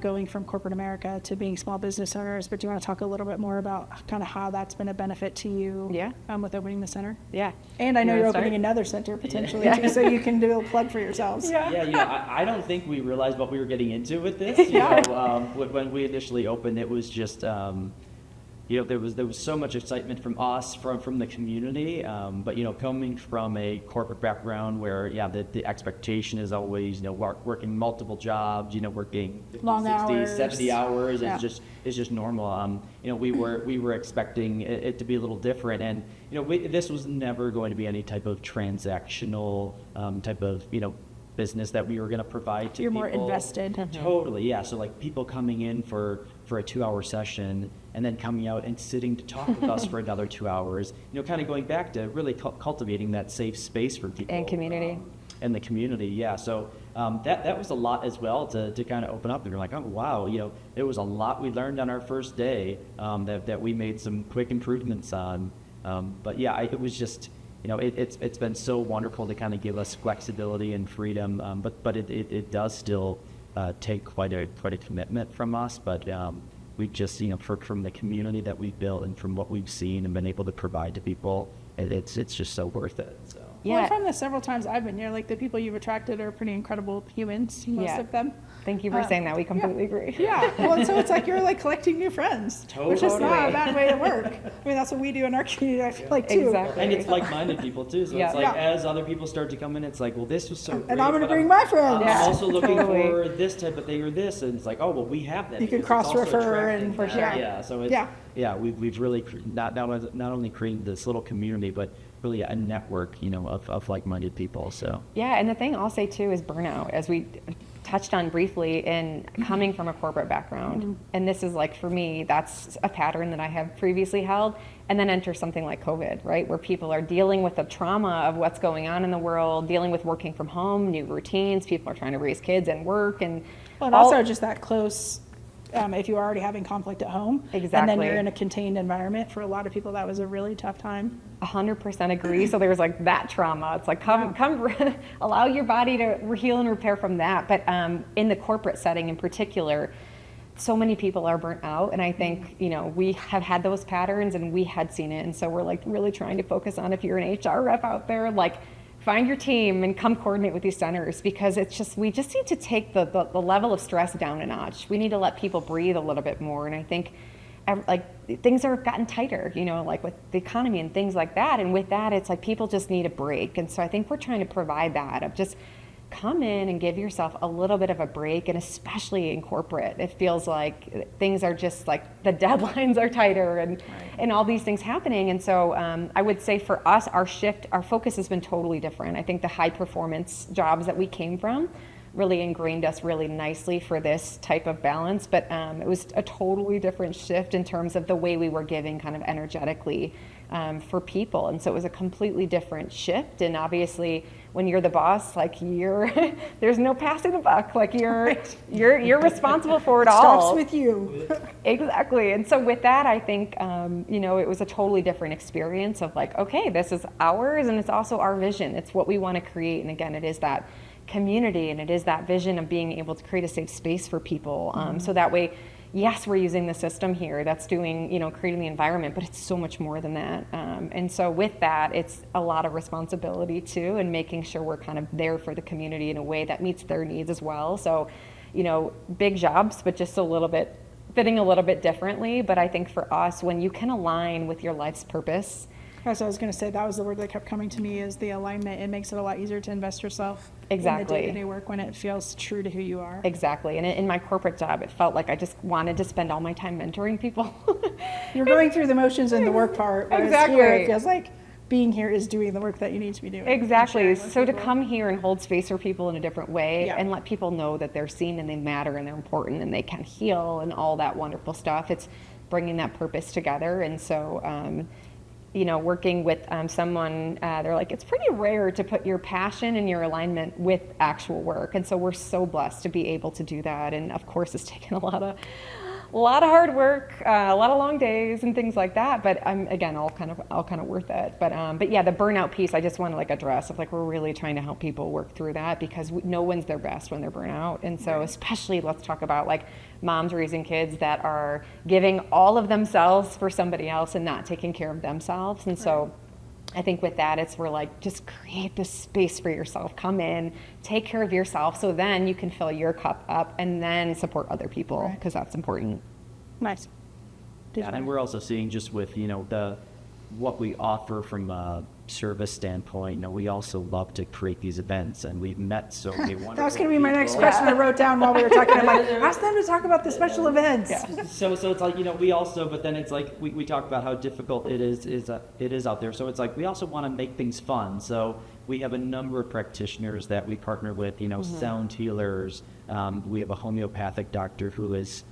going from corporate America to being small business owners, but do you want to talk a little bit more about kind of how that's been a benefit to you Yeah. with opening the center? Yeah. And I know You you're wanna opening start? another center potentially too, so you can do a plug for yourselves. Yeah, I don't think we realized what we were getting into with this. When we initially opened, it was just, there was so much excitement from us, from the community, but coming from a corporate background where the expectation is always working multiple jobs, working 50, Long 60, hours. 70 hours. Yeah. It's just normal. We were expecting it to be a little different, and this was never going to be any type of transactional type of business that we were going to provide to You're people. more invested. Totally, yeah. So like people coming in for a 2-hour session and then coming out and sitting to talk with us for another 2 hours, kind of going back to really cultivating that safe space for people. And community. And the community, yeah. So that was a lot as well to kind of open up. And we're like, oh, wow, there was a lot we learned on our first day that we made some quick improvements on. But yeah, it was just, it's been so wonderful to kind of give us flexibility and freedom, but it does still take quite a commitment from us. But we just, from the community that we've built and from what we've seen and been able to provide to people, it's just so worth it. So. Well, I Yeah. find that several times I've been here, like the people you've attracted are pretty incredible humans, most of them. Thank you for saying that. We completely agree. Yeah, well, and so it's like you're like collecting new friends, which is not a Totally. bad way to work. I mean, that's what we do in our community, I feel like, too. Exactly. And it's like-minded people too. So Yeah. it's like Yeah. as other people start to come in, it's like, well, this was so great. And I'm going to but bring my friends. I'm Yeah. also looking Totally. for this type of thing or this, and it's like, oh, well, we have that. You can because it's also cross-refer attracting and- that. For sure. Yeah. So it's, Yeah. we've really not only created this little community, but really a network, of like-minded people. So. Yeah, and the thing I'll say too is burnout, as we touched on briefly, in coming from a corporate background. And this is like, for me, that's a pattern that I have previously held. And then enter something like COVID, right? Where people are dealing with the trauma of what's going on in the world, dealing with working from home, new routines, people are trying to raise kids and work. And Well, and also just that close, if you're already having conflict at home. And then Exactly. you're in a contained environment. For a lot of people, that was a really tough time. 100% agree. So there's like that trauma. It's like come allow your body to heal and repair from that. But in the corporate setting in particular, so many people are burnt out, and I think, you know, we have had those patterns and we had seen it, and so we're like really trying to focus on, if you're an HR rep out there, like find your team and come coordinate with these centers, because it's just, we just need to take the level of stress down a notch. We need to let people breathe a little bit more, and I think like things are gotten tighter, you know, like with the economy and things like that, and with that it's like people just need a break, and so I think we're trying to provide that of just come in and give yourself a little bit of a break, and especially in corporate, it feels like things are just like the deadlines are tighter and all these things happening. And so I would say for us, our focus has been totally different. I think the high performance jobs that we came from really ingrained us really nicely for this type of balance, but it was a totally different shift in terms of the way we were giving kind of energetically for people. And so it was a completely different shift, and obviously when you're the boss, like there's no passing the buck, like you're responsible for it all. Stops with you. Exactly. And so with that, I think, you know, it was a totally different experience of like, okay, this is ours, and it's also our vision. It's what we want to create. And again, it is that community, and it is that vision of being able to create a safe space for people. So that way, yes, we're using the system here that's doing, you know, creating the environment, but it's so much more than that. And so with that, it's a lot of responsibility too, and making sure we're kind of there for the community in a way that meets their needs as well. So, you know, big jobs, but just fitting a little bit differently. But I think for us, when you can align with your life's purpose. As I was going to say, that was the word that kept coming to me, is the alignment. It makes it a lot easier to invest yourself Exactly. in the day-to-day work when it feels true to who you are. Exactly. And in my corporate job, it felt like I just wanted to spend all my time mentoring people. You're going through the motions in the work part, whereas Exactly. here it feels like being here is doing the work that you need to be doing. Exactly. So to come here and hold space for people in a different way, Yeah. and let people know that they're seen and they matter and they're important and they can heal and all that wonderful stuff, it's bringing that purpose together. And so, you know, working with someone, they're like, it's pretty rare to put your passion and your alignment with actual work. And so we're so blessed to be able to do that. And of course, it's taken a lot of hard work, a lot of long days and things like that. But again, all kind of worth it. But yeah, the burnout piece, I just want to like address of like, we're really trying to help people work through that, because no one's their best when they're burnt out. And so especially, let's talk about like moms raising kids that are giving all of themselves for somebody else and not taking care of themselves. And so I think with that, we're like, just create this space for yourself. Come in, take care of yourself, so then you can fill your cup up and then support other people, because that's important. Nice. And we're also seeing, just with, you know, what we offer from a service standpoint, you know, we also love to create these events, and we've met so many wonderful That was going to be my next people. question I wrote down while we were talking. I'm like, ask them to talk about the special events. So it's like, you know, we also, but then it's like we talk about how difficult it is out there. So it's like we also want to make things fun. So we have a number of practitioners that we partner with, you know, sound healers. We have a homeopathic doctor who has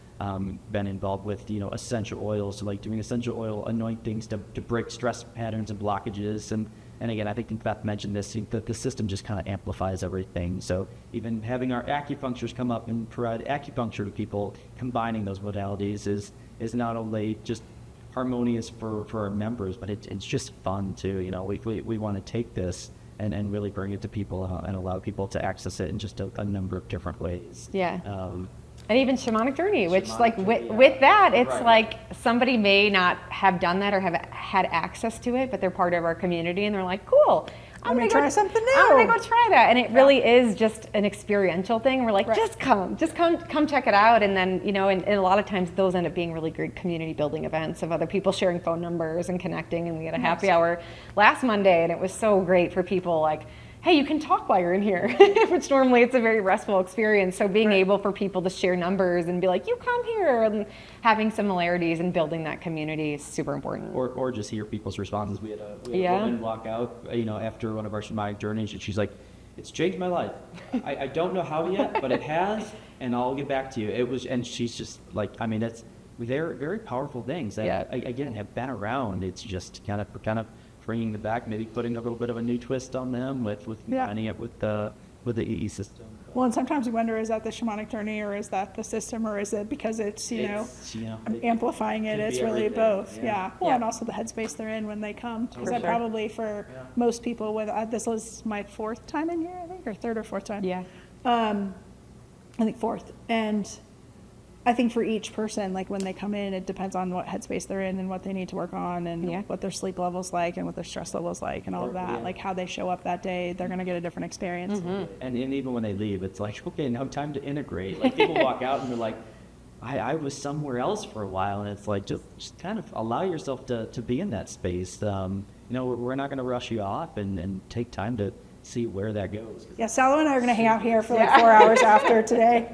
been involved with, you know, essential oils, so like doing essential oil anointings to break stress patterns and blockages. And again, I think Beth mentioned this, that the system just kind of amplifies everything. So even having our acupuncturists come up and provide acupuncture to people, combining those modalities is not only just harmonious for our members, but it's just fun too. You know, we want to take this and really bring it to people and allow people to access it in just a number of different ways. Yeah. And even shamanic journey, which with that, it's like somebody may not have done that or have had access to it, but they're part of our community, and they're like, cool, I'm gonna try something new. I'm gonna go try that. And it really is just an experiential thing. We're like, just come check it out. And then, you know, and a lot of times those end up being really great community building events of other people sharing phone numbers and connecting. And we had a happy hour last Monday, and it was so great for people like, hey, you can talk while you're in here, which normally it's a very restful experience. So being able for people to share numbers and be like, you come here, and having similarities and building that community is super important. Or just hear people's responses. We had a woman walk out, you know, after one of our shamanic journeys, and she's like, it's changed my life. I don't know how yet, but it has, and I'll get back to you. And she's just like, I mean, they're very powerful things that, again, have been around. It's just kind of bringing them back, maybe putting a little bit of a new twist on them with the EE system. Well, and sometimes we wonder, is that the shamanic journey, or is that the system, or is it because it's amplifying it? It's really everything. both. Yeah. Well, and also the headspace they're in when they come. Because that probably for most people, with this was my fourth time in here, I think, or third or fourth time. Yeah. I think fourth. And I think for each person, like when they come in, it depends on what headspace they're in and what they need to work on and what their sleep level's like and what their stress level's like and all of that. Like how they show up that day, they're going to get a different experience. And even when they leave, it's like, okay, now time to integrate. Like people walk out and they're like, I was somewhere else for a while, and it's like just kind of allow yourself to be in that space. We're not going to rush you off, and take time to see where that goes. Yeah, Salo and I are going to hang out here for like 4 hours after today.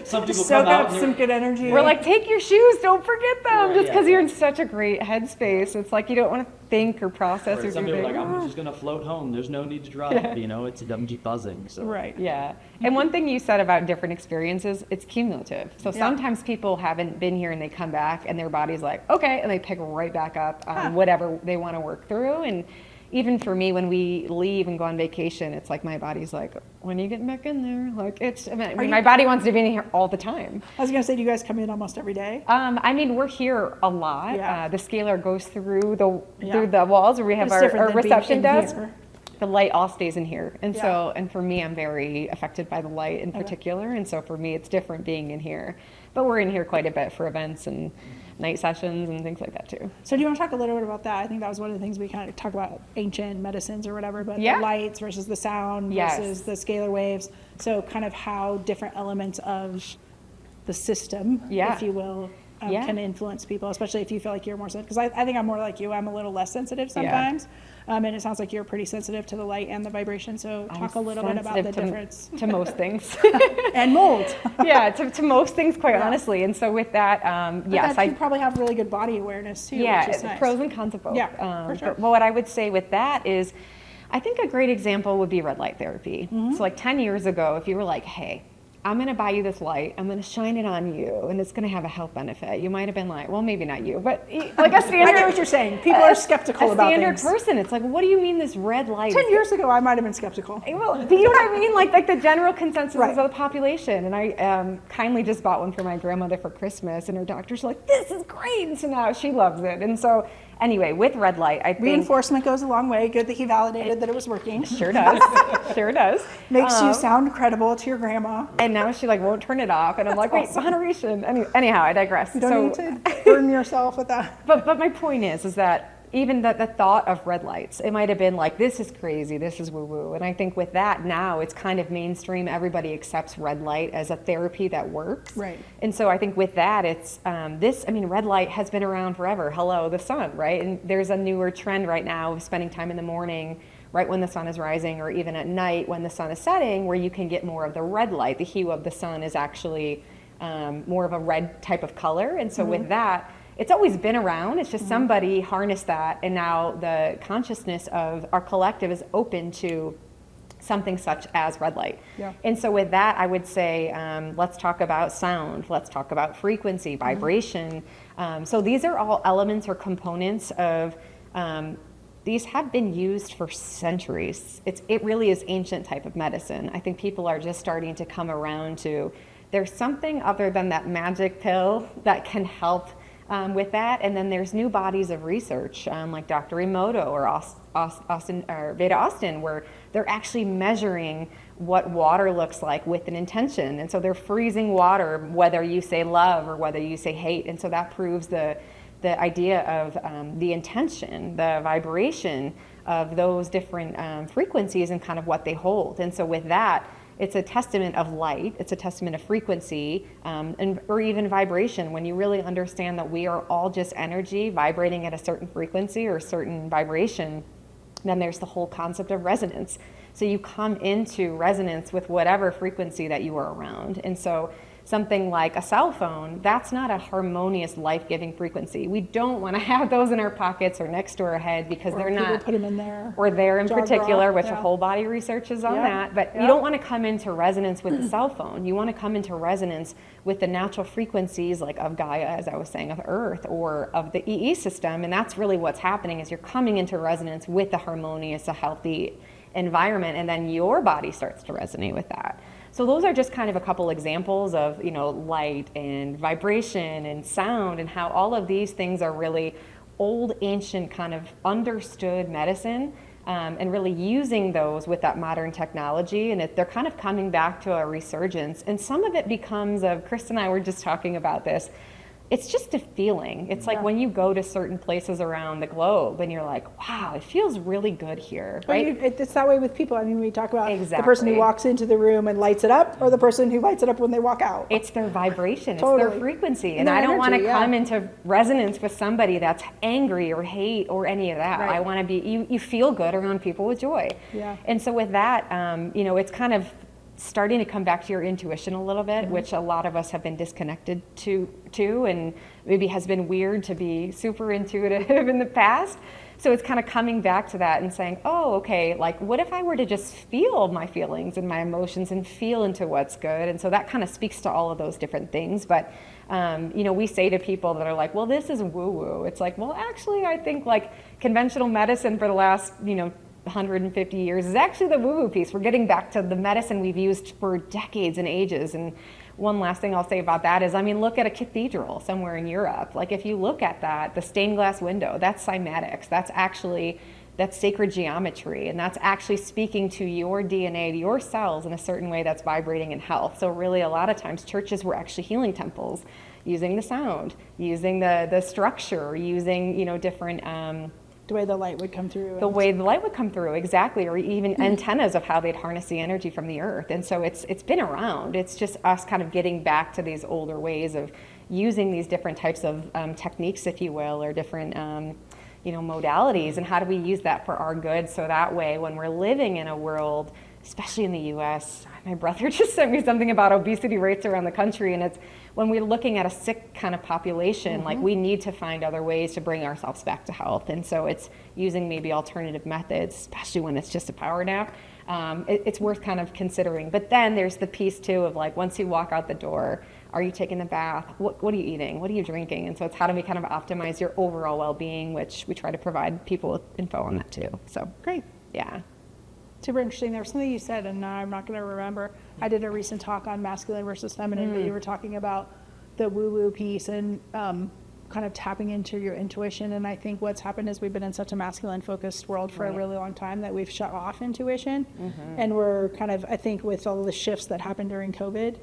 Some people Just soak come out up and some good energy. We're like, take your shoes, don't forget them, Right, just because yeah. you're in such a great headspace. It's like you don't want to think or process or some do people are things. like, I'm just going to float home. There's no need to drive. It's a WG buzzing. So. Right. Yeah. And one thing you said about different experiences, it's cumulative. So Yeah. sometimes people haven't been here and they come back and their body's like, okay, and they pick right back up on whatever they want to work through. And even for me, when we leave and go on vacation, it's like my body's like, when are you getting back in there? Like my body wants to be in here all the time. I was going to say, do you guys come in almost every day? We're here a lot. Yeah. The scalar goes through the walls where we have It's different our than being reception in desk. here. The light all stays in here. And Yeah. so, and for me, I'm very affected by the light in particular. And so for me, it's different being in here. But we're in here quite a bit for events and night sessions and things like that too. So do you want to talk a little bit about that? I think that was one of the things we kind of talk about ancient medicines or whatever, but Yeah. the lights versus the sound Yes. versus the scalar waves. So kind of how different elements of the system, Yeah. if you will, can influence people, especially if you feel like you're more sensitive. Because I think I'm more like you. I'm a little less sensitive sometimes. And it sounds like you're pretty sensitive to the light and the vibration. So talk a little bit about the difference. To most things. And mold. Yeah, to most things, quite honestly. And so with that, yes, you probably have really good body awareness too, yeah, which is nice. pros and cons of both. Yeah, for sure. But what I would say with that is, I think a great example would be red light therapy. So like 10 years ago, if you were like, hey, I'm going to buy you this light, I'm going to shine it on you, and it's going to have a health benefit. You might have been like, well, maybe not you, but like a standard. I get what you're saying. People are skeptical about standard things. person. It's like, what do you mean this red light? 10 years ago, I might have been skeptical. Well, do you know what I mean? Like the general consensus Right. of the population. And I kindly just bought one for my grandmother for Christmas, and her doctor's like, this is great. And so now she loves it. And so anyway, with red light, I think Reinforcement goes a long way. Good that he validated that it was working. sure does. Sure does. Makes you sound credible to your grandma. And now she like won't turn it off. And I'm like, wait, moderation. Anyhow, I digress. You don't need to burden yourself with that. But my point is that even the thought of red lights, it might have been like, this is crazy, this is woo-woo. And I think with that now, it's kind of mainstream. Everybody accepts red light as a therapy that works. Right. And so I think with that, it's red light has been around forever. Hello, the sun, right? And there's a newer trend right now of spending time in the morning, right when the sun is rising, or even at night when the sun is setting, where you can get more of the red light. The hue of the sun is actually more of a red type of color. And so with that, it's always been around. It's just somebody harnessed that, and now the consciousness of our collective is open to something such as red light. Yeah. And so with that, I would say, let's talk about sound. Let's talk about frequency, vibration. So these are all elements or components of, these have been used for centuries. It really is ancient type of medicine. I think people are just starting to come around to, there's something other than that magic pill that can help with that. And then there's new bodies of research like Dr. Emoto or Austin or Veda Austin, where they're actually measuring what water looks like with an intention. And so they're freezing water, whether you say love or whether you say hate. And so that proves the idea of the intention, the vibration of those different frequencies and kind of what they hold. And so with that, it's a testament of light, it's a testament of frequency, or even vibration. When you really understand that we are all just energy vibrating at a certain frequency or a certain vibration, then there's the whole concept of resonance. So you come into resonance with whatever frequency that you are around. And so something like a cell phone, that's not a harmonious, life-giving frequency. We don't want to have those in our pockets or next to our head because they're People not. put them in there. Or there in Jog particular, rock, which yeah. a whole body research is on Yeah, that. But yeah. you don't want to come into resonance with the cell phone. You want to come into resonance with the natural frequencies like of Gaia, as I was saying, of Earth, or of the EE system. And that's really what's happening, is you're coming into resonance with a harmonious, a healthy environment, and then your body starts to resonate with that. So those are just kind of a couple examples of, light and vibration and sound, and how all of these things are really old, ancient, kind of understood medicine and really using those with that modern technology. And they're kind of coming back to a resurgence. And some of it becomes Chris and I were just talking about this. It's just a feeling. It's like when you go to certain places around the globe and you're like, wow, it feels really good here, right? It's that way with people. I mean, we talk about the Exactly. person who walks into the room and lights it up, or the person who lights it up when they walk out. It's their vibration, Totally. it's their frequency. And Their I don't want to energy, come into resonance with somebody that's angry or hate or any of that. Right. I want to be, you feel good around people with joy. Yeah. And so with that, it's kind of starting to come back to your intuition a little bit, which a lot of us have been disconnected to, and maybe has been weird to be super intuitive in the past. So it's kind of coming back to that and saying, oh, okay, like what if I were to just feel my feelings and my emotions and feel into what's good? And so that kind of speaks to all of those different things. But, we say to people that are like, well, this is woo-woo. It's like, well, actually, I think like conventional medicine for the last, 150 years is actually the woo-woo piece. We're getting back to the medicine we've used for decades and ages. And one last thing I'll say about that is, look at a cathedral somewhere in Europe. Like if you look at that, the stained glass window, that's cymatics. That's sacred geometry. And that's actually speaking to your DNA, to your cells in a certain way that's vibrating in health. So really a lot of times churches were actually healing temples, using the sound, using the structure, using, different, The way the light would come through. The way the light would come through, exactly, or even antennas of how they'd harness the energy from the earth. And so it's been around. It's just us kind of getting back to these older ways of using these different types of techniques, if you will, or different modalities, and how do we use that for our good? So that way, when we're living in a world, especially in the U.S., my brother just sent me something about obesity rates around the country, and it's when we're looking at a sick kind of population, like we need to find other ways to bring ourselves back to health. And so it's using maybe alternative methods, especially when it's just a power nap. It's worth kind of considering. But then there's the piece too of like, once you walk out the door, are you taking a bath? What are you eating? What are you drinking? And so it's how do we kind of optimize your overall well-being, which we try to provide people with info on that too. So Great. yeah. Super interesting. There was something you said, and I'm not going to remember. I did a recent talk on masculine versus feminine, but you were talking about the woo-woo piece and kind of tapping into your intuition. And I think what's happened is we've been in such a masculine-focused world for a really long time that we've shut off intuition. And we're kind of, I think, with all the shifts that happened during COVID,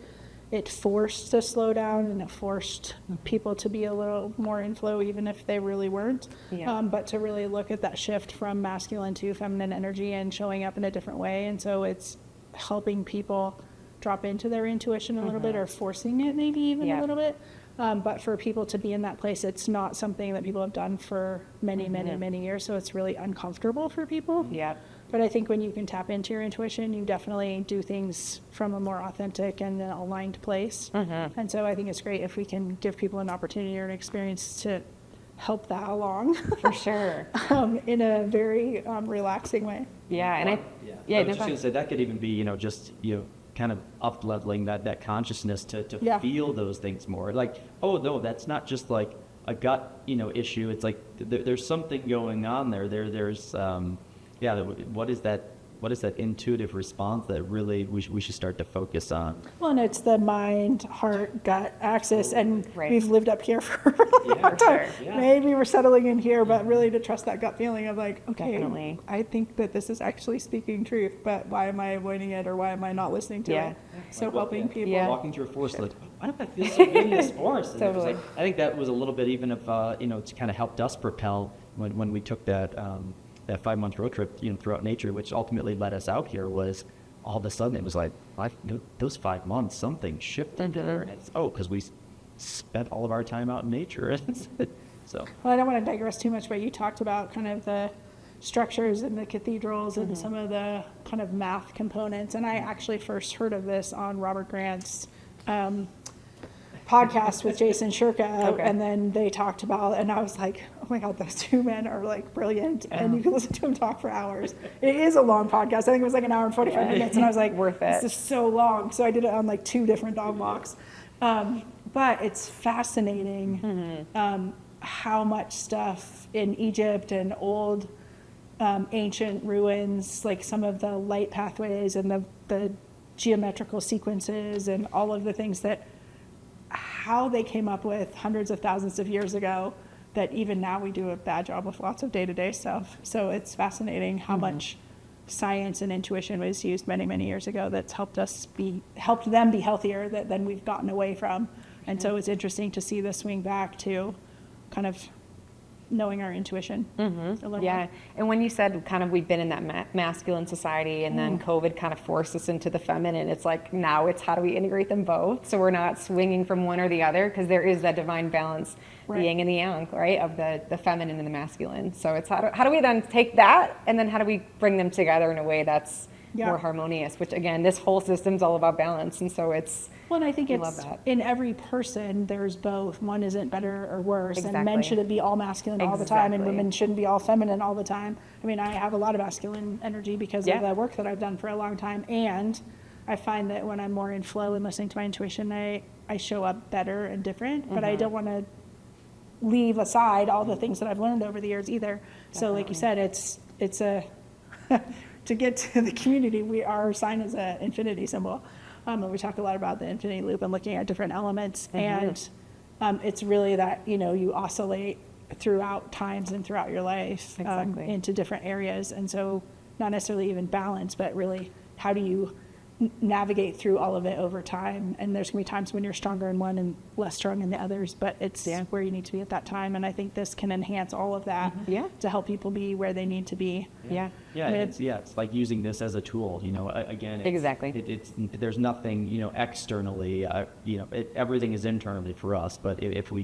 it forced a slowdown and it forced people to be a little more in flow, even if they really weren't. Yeah. But to really look at that shift from masculine to feminine energy and showing up in a different way. And so it's helping people drop into their intuition a little bit, or forcing it maybe even a little bit. But for people to be in that place, it's not something that people have done for many, many years. So it's really uncomfortable for people. Yeah. But I think when you can tap into your intuition, you definitely do things from a more authentic and aligned place. And so I think it's great if we can give people an opportunity or an experience to help that along For sure. in a very relaxing way. Yeah. And I was just going to say that could even be, just, kind of up leveling that consciousness to feel those things more. Like, oh no, that's not just like a gut, issue. It's like there's something going on there. There's what is that intuitive response that really we should start to focus on? Well, and it's the mind, heart, gut axis, and Right. we've lived up here for a really long time. sure. Yeah. Maybe we're settling in here, but really to trust that gut feeling of like, okay, Definitely. I think that this is actually speaking truth, but why am I avoiding it, or why am I not listening to it? So helping people. Yeah. Walking through a forest, like, why don't I feel so good in this forest? And it was Totally. like, I think that was a little bit even of, it's kind of helped us propel when we took that 5-month road trip, throughout nature, which ultimately led us out here. Was all of a sudden it was like those 5 months, something shifted there. Because we spent all of our time out in nature. So. Well, I don't want to digress too much, but you talked about kind of the structures and the cathedrals and some of the kind of math components. And I actually first heard of this on Robert Grant's podcast with Jason Shurka. Okay. And then they talked about, and I was like, oh my God, those two men are like brilliant. And you can listen to them talk for hours. It is a long podcast. I think it was like an hour and 45 minutes. And I was like, Worth it. This is so long. So I did it on like 2 different dog walks. But it's fascinating how much stuff in Egypt and old ancient ruins, like some of the light pathways and the geometrical sequences and all of the things that how they came up with hundreds of thousands of years ago that even now we do a bad job with lots of day-to-day stuff. So it's fascinating how much science and intuition was used many, many years ago that's helped them be healthier than we've gotten away from. And so it's interesting to see the swing back to kind of knowing our intuition. a little Yeah, more. and when you said kind of we've been in that masculine society and then COVID kind of forced us into the feminine, it's like now it's how do we integrate them both so we're not swinging from one or the other, because there is that divine balance, Right. the yin and the yang, right, of the feminine and the masculine. So it's how do we then take that and then how do we bring them together in a way that's Yeah. more harmonious, which again, this whole system's all about balance. And so it's, Well, and I think I it's love that. in every person, there's both. One isn't better or worse. And men Exactly. shouldn't be all masculine all the time, and Exactly. women shouldn't be all feminine all the time. I mean, I have a lot of masculine energy because Yeah. of the work that I've done for a long time. And I find that when I'm more in flow and listening to my intuition, I show up better and different. But I don't want to leave aside all the things that I've learned over the years either. So like you said, it's a to get to the community, our sign is an infinity symbol. And we talk a lot about the infinity loop and looking at different elements. And it's really that, you oscillate throughout times and throughout your life Exactly. into different areas. And so not necessarily even balance, but really how do you navigate through all of it over time? And there's gonna be times when you're stronger in one and less strong in the others, but it's where you need to be at that time. And I think this can enhance all of that Yeah. to help people be where they need to be. yeah. Yeah, I mean, it's like using this as a tool, again. Exactly. There's nothing, externally, everything is internally for us, but if we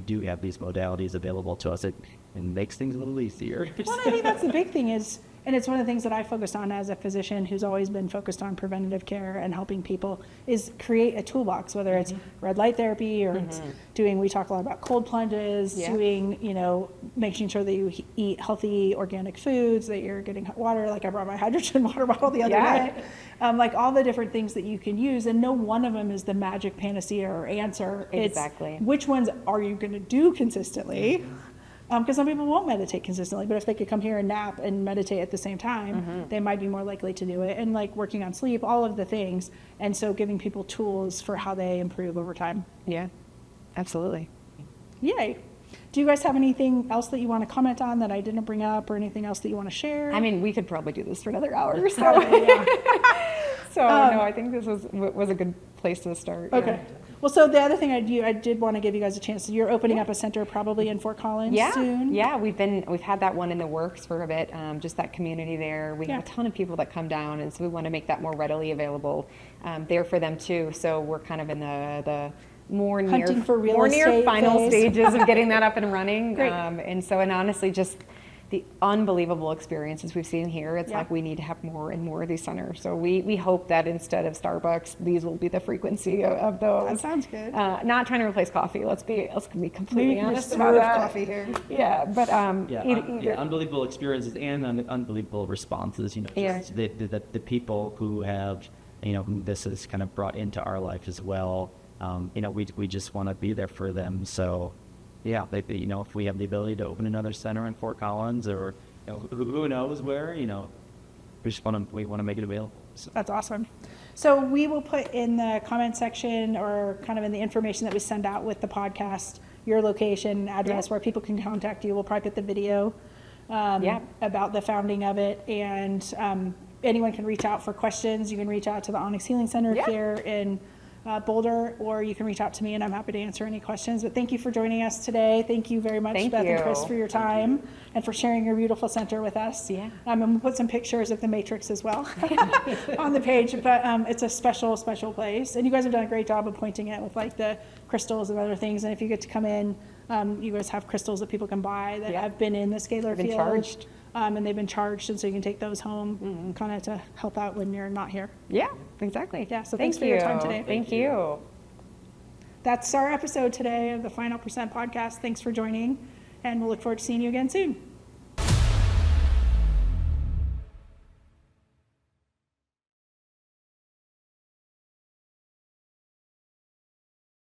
do have these modalities available to us, it makes things a little easier. Well, I think that's the big thing is, and it's one of the things that I focused on as a physician who's always been focused on preventative care and helping people, is create a toolbox, whether it's red light therapy or it's we talk a lot about cold plunges, Yeah. doing, making sure that you eat healthy organic foods, that you're getting hot water, like I brought my hydrogen water bottle the other Yeah. day. Like all the different things that you can use, and no one of them is the magic panacea or answer. Exactly. It's which ones are you going to do consistently? Because some people won't meditate consistently, but if they could come here and nap and meditate at the same time, they might be more likely to do it. And like working on sleep, all of the things. And so giving people tools for how they improve over time. Yeah, absolutely. Yay. Do you guys have anything else that you want to comment on that I didn't bring up, or anything else that you want to share? I mean, we could probably do this for another hour or so. Yeah. So no, I think this was a good place to start. yeah. Okay. Well, so the other thing I did want to give you guys a chance. You're opening up a center probably in Fort Collins Yeah, soon. yeah, we've had that one in the works for a bit. Just that community there. We have a ton of people that come down, and so we want to make that more readily available there for them too. So we're kind of in the more Hunting for real more near estate final phase. stages of getting that up and running. Great. And honestly, just the unbelievable experiences we've seen here. It's Yeah. like we need to have more and more of these centers. So we hope that instead of Starbucks, these will be the frequency of those. That sounds good. Not trying to replace coffee. Let's be completely Maybe honest just about serve that. coffee here. Yeah, but Unbelievable experiences and unbelievable responses. Yeah. Just the people who have, who this has kind of brought into our life as well. We just want to be there for them. So, yeah, if we have the ability to open another center in Fort Collins, or who knows where, we want to make it available. So. That's awesome. So we will put in the comment section, or kind of in the information that we send out with the podcast, your location, address, where people can contact you. We'll probably put the video about the founding of it, and anyone can reach out for questions. You can reach out to the Onyx Healing Center here in Boulder, or you can reach out to me, and I'm happy to answer any questions. But thank you for joining us today. Thank you very much, Thank Beth and Chris, you. for your time and for sharing your beautiful center with us. Yeah. And we'll put some pictures of the Matrix as well on the page. But it's a special, special place. And you guys have done a great job of pointing it with like the crystals and other things. And if you get to come in, you guys have crystals that people can buy that have been in the scalar Been field. charged. And they've been charged, and so you can take those home kind of to help out when you're not here. Yeah, exactly. Yeah, so Thank thanks for your time you. today. Thank you. That's our episode today of the Final Percent podcast. Thanks for joining, and we'll look forward to seeing you again soon.